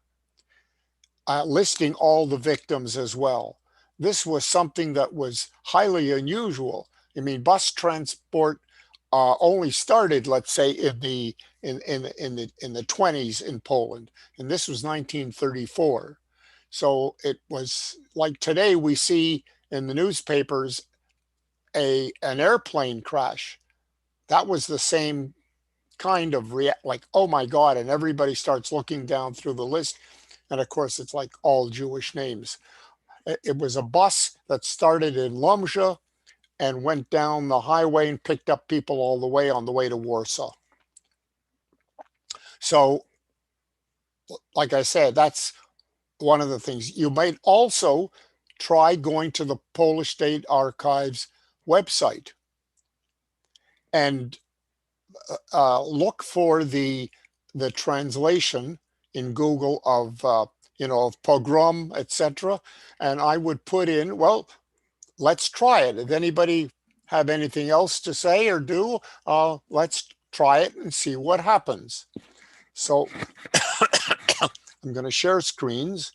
A: listing all the victims as well. This was something that was highly unusual. I mean, bus transport only started, let's say, in the 20s in Poland, and this was 1934. So it was like today we see in the newspapers an airplane crash. That was the same kind of like, oh my God, and everybody starts looking down through the list, and of course it's like all Jewish names. It was a bus that started in Lomża and went down the highway and picked up people all the way on the way to Warsaw. So, like I said, that's one of the things. You might also try going to the Polish State Archives website and look for the translation in Google of of pogrom, etc. And I would put in, well, let's try it. If anybody have anything else to say or do, let's try it and see what happens. So I'm going to share screens.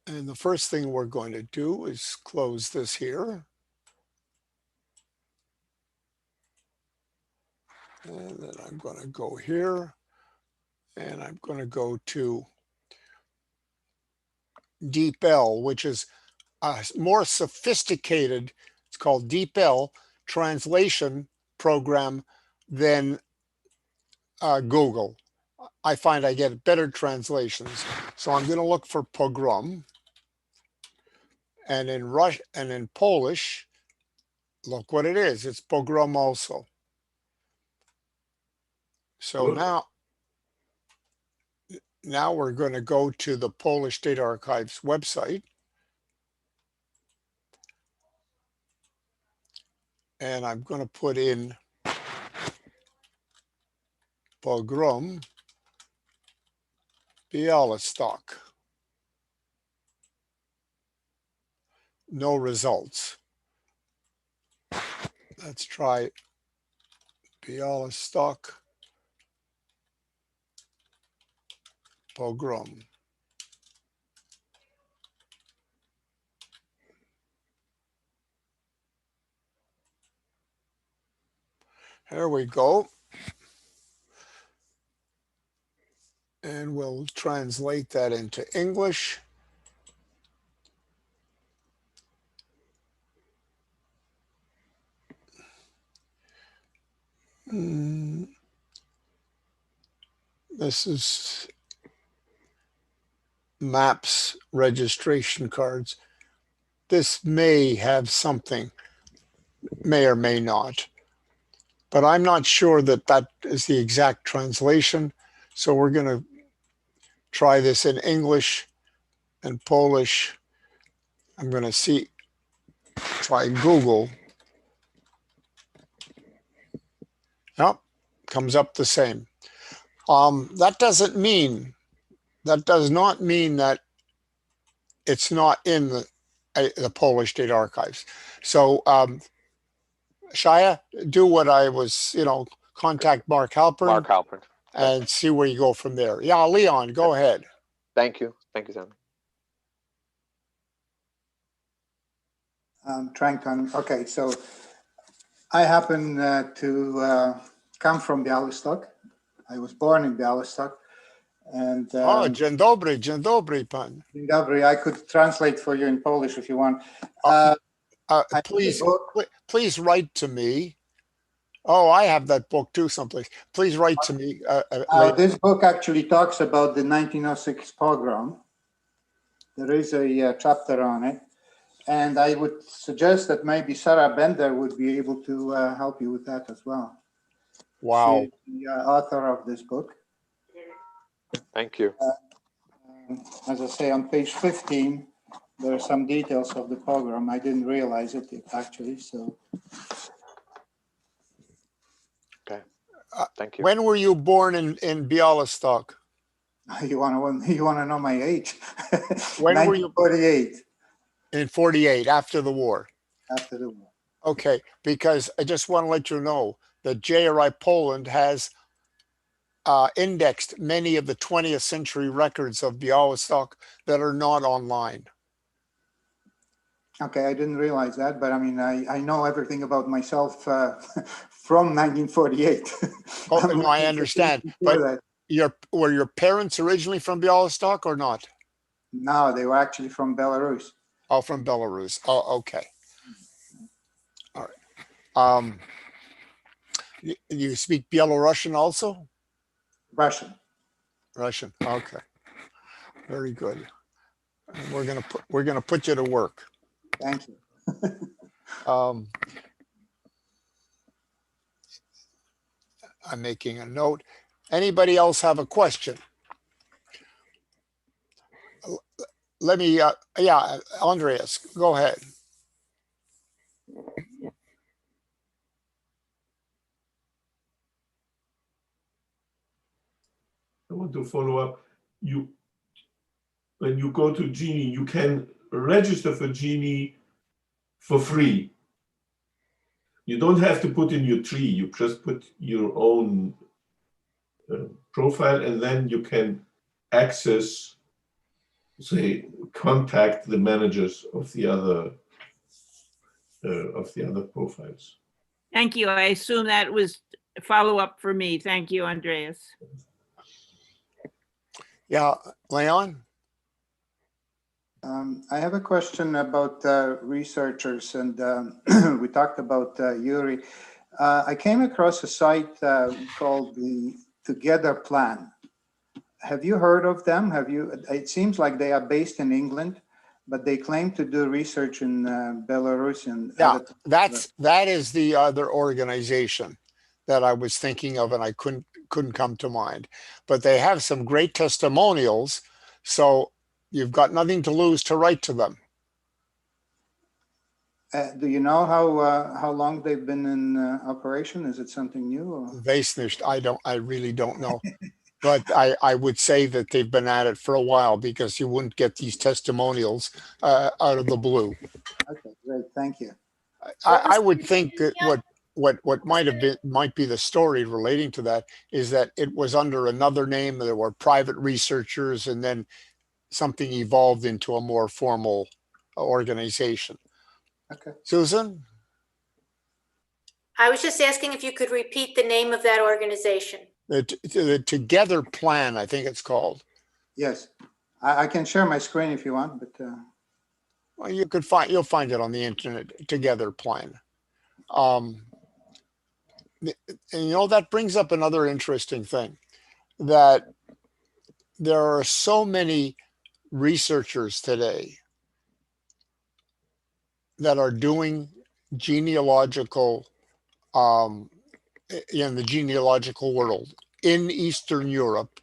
A: And the first thing we're going to do is close this here. And then I'm going to go here, and I'm going to go to DeepL, which is a more sophisticated It's called DeepL translation program than Google. I find I get better translations. So I'm going to look for pogrom. And in Russian and in Polish, look what it is. It's pogrom also. So now we're going to go to the Polish State Archives website. And I'm going to put in pogrom Białystok. No results. Let's try Białystok pogrom. Here we go. And we'll translate that into English. This is maps registration cards. This may have something, may or may not, but I'm not sure that that is the exact translation. So we're going to try this in English and Polish. I'm going to try Google. Yep, comes up the same. That does not mean that it's not in the Polish State Archives. So Shia, do what I was, contact Mark Halpern.
P: Mark Halpern.
A: And see where you go from there. Yeah, Leon, go ahead.
P: Thank you. Thank you, Sam.
E: I'm trying to, okay, so I happen to come from Białystok. I was born in Białystok. And
A: Dzień dobry, pan.
E: Dzień dobry. I could translate for you in Polish if you want.
A: Please write to me. Oh, I have that book too someplace. Please write to me.
E: This book actually talks about the 1906 pogrom. There is a chapter on it. And I would suggest that maybe Sarah Bender would be able to help you with that as well.
A: Wow.
E: She's the author of this book.
P: Thank you.
E: As I say, on page 15, there are some details of the pogrom. I didn't realize it actually, so.
P: Okay, thank you.
A: When were you born in Białystok?
E: You want to know my age?
A: When were you?
E: 1948.
A: In 48, after the war.
E: After the war.
A: Okay, because I just want to let you know that JRI Poland has indexed many of the 20th century records of Białystok that are not online.
E: Okay, I didn't realize that, but I mean, I know everything about myself from 1948.
A: Oh, no, I understand. But were your parents originally from Białystok or not?
E: No, they were actually from Belarus.
A: Oh, from Belarus. Oh, okay. All right. You speak Belarusian also?
E: Russian.
A: Russian. Okay. Very good. We're gonna put you to work.
E: Thank you.
A: I'm making a note. Anybody else have a question? Let me, yeah, Andreas, go ahead.
J: I want to follow up. When you go to Genie, you can register for Genie for free. You don't have to put in your tree. You just put your own profile, and then you can access, say, contact the managers of the other profiles.
H: Thank you. I assume that was a follow-up for me. Thank you, Andreas.
A: Yeah, Leon?
E: I have a question about researchers, and we talked about Yuri. I came across a site called the Together Plan. Have you heard of them? Have you? It seems like they are based in England, but they claim to do research in Belarus and
A: Yeah,
E: other.
A: that is the other organization that I was thinking of, and I couldn't come to mind. But they have some great testimonials, so you've got nothing to lose to write to them.
E: Do you know how long they've been in operation? Is it something new? Or?
A: Weisnicht, I really don't know. But I would say that they've been at it for a while, because you wouldn't get these testimonials out of the blue.
E: Okay, great, thank you.
A: I would think that what might be the story relating to that is that it was under another name. There were private researchers, and then something evolved into a more formal organization.
E: Okay.
A: Susan?
I: I was just asking if you could repeat the name of that organization.
A: The Together Plan, I think it's called.
E: Yes, I can share my screen if you want, but
A: well, you'll find it on the internet. Together Plan. And that brings up another interesting thing, that there are so many researchers today that are doing genealogical in the genealogical world in Eastern Europe,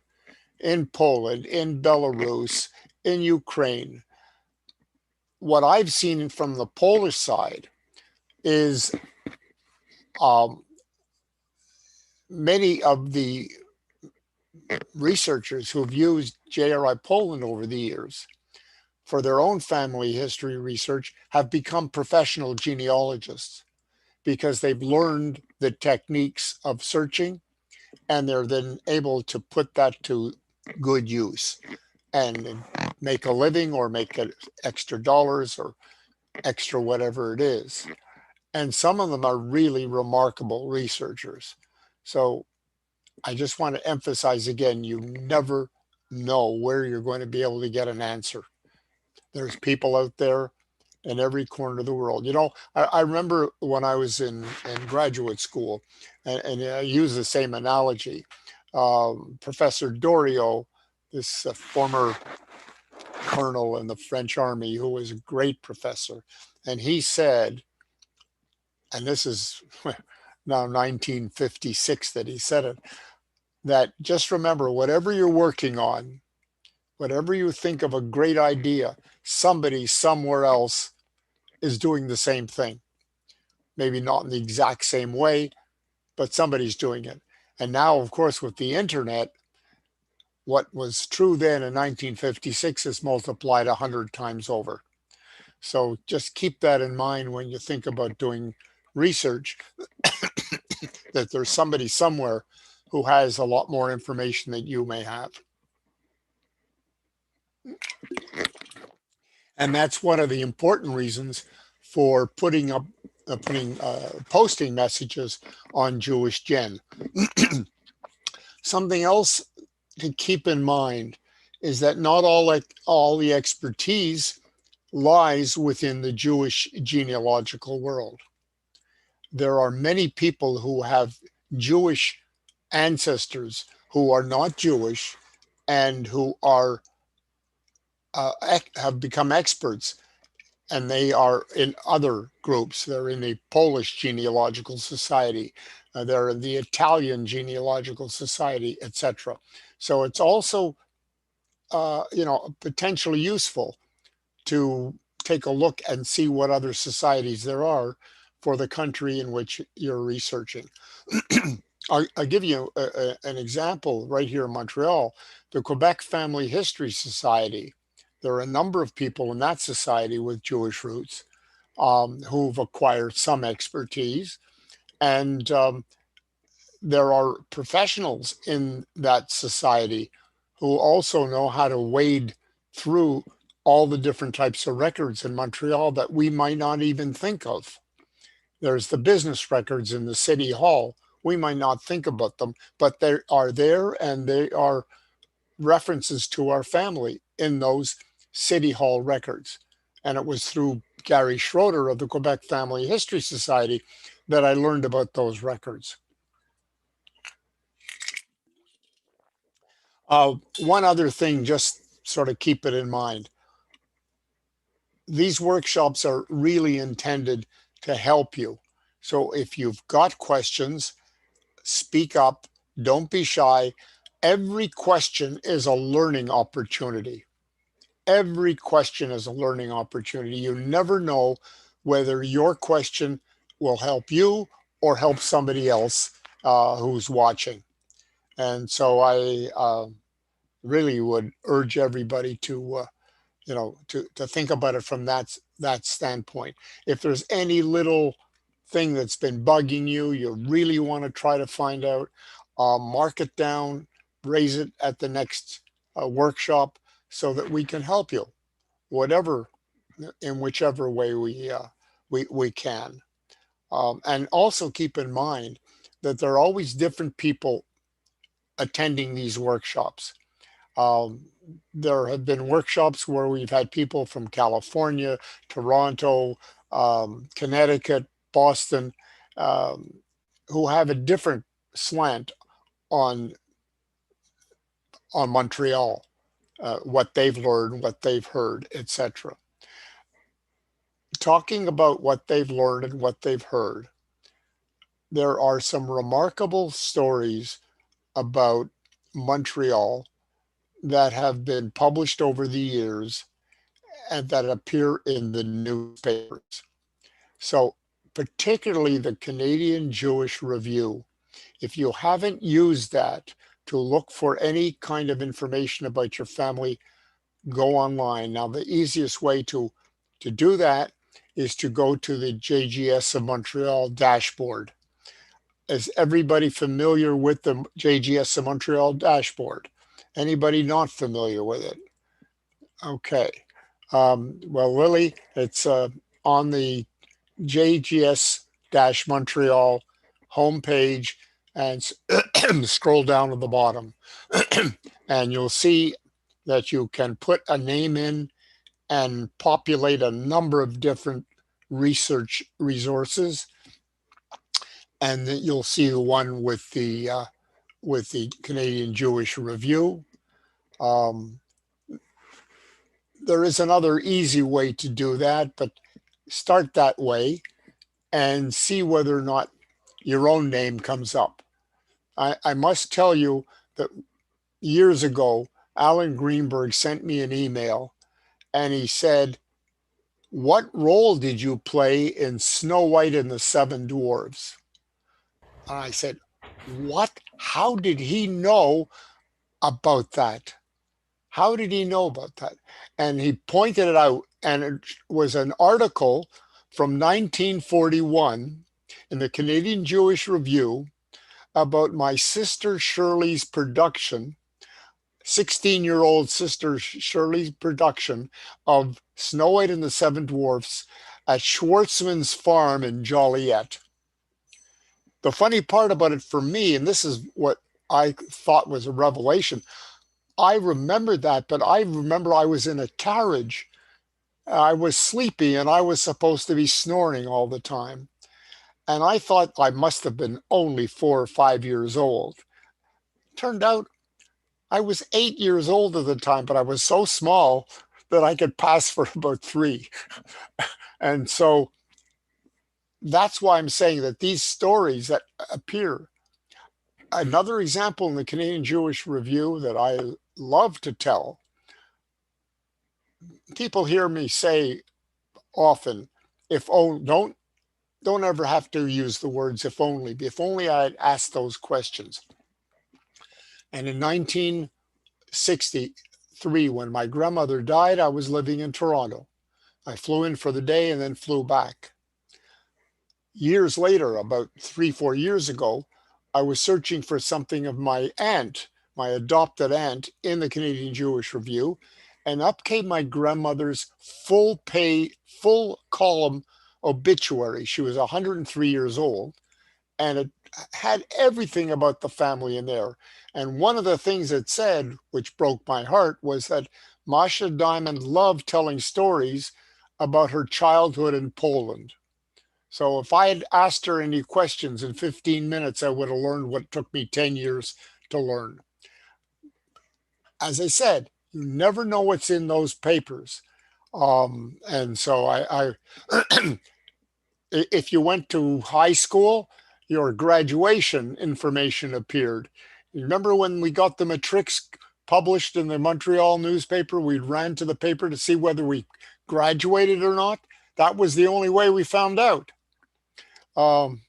A: in Poland, in Belarus, in Ukraine. What I've seen from the Polish side is many of the researchers who have used JRI Poland over the years for their own family history research have become professional genealogists, because they've learned the techniques of searching, and they're then able to put that to good use and make a living, or make extra dollars, or extra whatever it is. And some of them are really remarkable researchers. So I just want to emphasize again, you never know where you're going to be able to get an answer. There's people out there in every corner of the world. I remember when I was in graduate school, and I use the same analogy. Professor Doriot, this former colonel in the French army, who was a great professor, and he said, and this is now 1956 that he said it, that just remember, whatever you're working on, whatever you think of a great idea, somebody somewhere else is doing the same thing. Maybe not in the exact same way, but somebody's doing it. And now, of course, with the internet, what was true then in 1956 is multiplied 100 times over. So just keep that in mind when you think about doing research, that there's somebody somewhere who has a lot more information than you may have. And that's one of the important reasons for posting messages on Jewish Gen. Something else to keep in mind is that not all the expertise lies within the Jewish genealogical world. There are many people who have Jewish ancestors who are not Jewish, and who are have become experts, and they are in other groups. They're in the Polish Genealogical Society, they're in the Italian Genealogical Society, etc. So it's also potentially useful to take a look and see what other societies there are for the country in which you're researching. I'll give you an example right here in Montreal, the Quebec Family History Society. There are a number of people in that society with Jewish roots who've acquired some expertise. And there are professionals in that society who also know how to wade through all the different types of records in Montreal that we might not even think of. There's the business records in the city hall. We might not think about them, but they are there, and they are references to our family in those City Hall records. And it was through Gary Schroeder of the Quebec Family History Society that I learned about those records. One other thing, just sort of keep it in mind. These workshops are really intended to help you. So if you've got questions, speak up, don't be shy. Every question is a learning opportunity. Every question is a learning opportunity. You never know whether your question will help you or help somebody else who's watching. And so I really would urge everybody to, to think about it from that standpoint. If there's any little thing that's been bugging you, you really want to try to find out, mark it down, raise it at the next workshop so that we can help you, in whichever way we can. And also keep in mind that there are always different people attending these workshops. There have been workshops where we've had people from California, Toronto, Connecticut, Boston, who have a different slant on Montreal, what they've learned, what they've heard, etc. Talking about what they've learned and what they've heard, there are some remarkable stories about Montreal that have been published over the years and that appear in the newspapers. So particularly the Canadian Jewish Review, if you haven't used that to look for any kind of information about your family, go online. Now, the easiest way to do that is to go to the JGS of Montreal dashboard. Is everybody familiar with the JGS of Montreal dashboard? Anybody not familiar with it? Okay. Well, Lily, it's on the JGS-Montreal homepage, and scroll down to the bottom. And you'll see that you can put a name in and populate a number of different research resources. And then you'll see the one with the Canadian Jewish Review. There is another easy way to do that, but start that way and see whether or not your own name comes up. I must tell you that years ago, Alan Greenberg sent me an email and he said, "What role did you play in Snow White and the Seven Dwarfs?" And I said, "What? How did he know about that? How did he know about that?" And he pointed it out, and it was an article from 1941 in the Canadian Jewish Review about my sister Shirley's production, 16-year-old sister Shirley's production of Snow White and the Seven Dwarfs at Schwartzman's farm in Joliet. The funny part about it for me, and this is what I thought was a revelation, I remembered that, but I remember I was in a carriage. I was sleepy and I was supposed to be snoring all the time. And I thought I must have been only 4 or 5 years old. Turned out I was 8 years old at the time, but I was so small that I could pass for about 3. And so that's why I'm saying that these stories that appear. Another example in the Canadian Jewish Review that I love to tell, people hear me say often, don't ever have to use the words if only. If only I had asked those questions. And in 1963, when my grandmother died, I was living in Toronto. I flew in for the day and then flew back. Years later, about 3-4 years ago, I was searching for something of my aunt, my adopted aunt, in the Canadian Jewish Review, and up came my grandmother's full column obituary. She was 103 years old, and it had everything about the family in there. And one of the things it said, which broke my heart, was that Masha Diamond loved telling stories about her childhood in Poland. So if I had asked her any questions in 15 minutes, I would have learned what took me 10 years to learn. As I said, you never know what's in those papers. And so if you went to high school, your graduation information appeared. You remember when we got the matrics published in the Montreal newspaper, we ran to the paper to see whether we graduated or not. That was the only way we found out. Of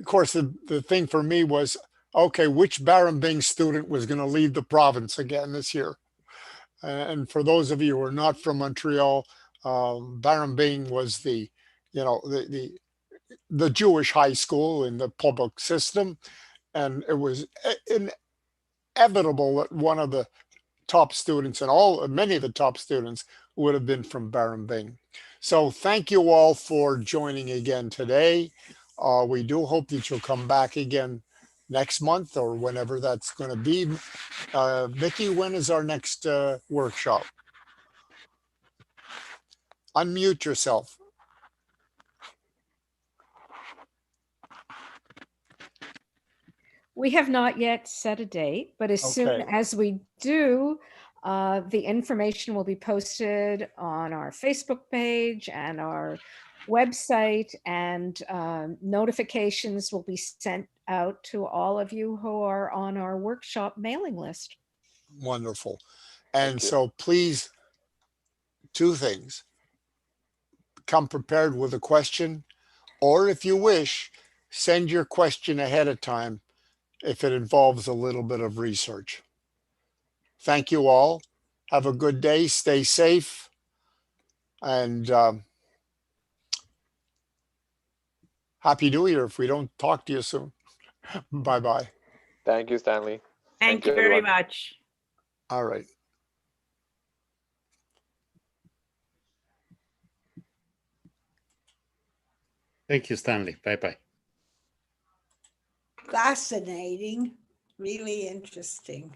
A: course, the thing for me was, okay, which Barambing student was going to leave the province again this year? And for those of you who are not from Montreal, Barambing was the Jewish high school in the public system. And it was inevitable that one of the top students and many of the top students would have been from Barambing. So thank you all for joining again today. We do hope that you'll come back again next month or whenever that's going to be. Vicki, when is our next workshop? Unmute yourself.
F: We have not yet set a date, but as soon as we do, the information will be posted on our Facebook page and our website, and notifications will be sent out to all of you who are on our workshop mailing list.
A: Wonderful. And so please, two things. Come prepared with a question, or if you wish, send your question ahead of time if it involves a little bit of research. Thank you all. Have a good day. Stay safe. And Happy New Year if we don't talk to you soon. Bye-bye.
P: Thank you, Stanley.
H: Thank you very much.
A: All right.
O: Thank you, Stanley. Bye-bye.
C: Fascinating, really interesting.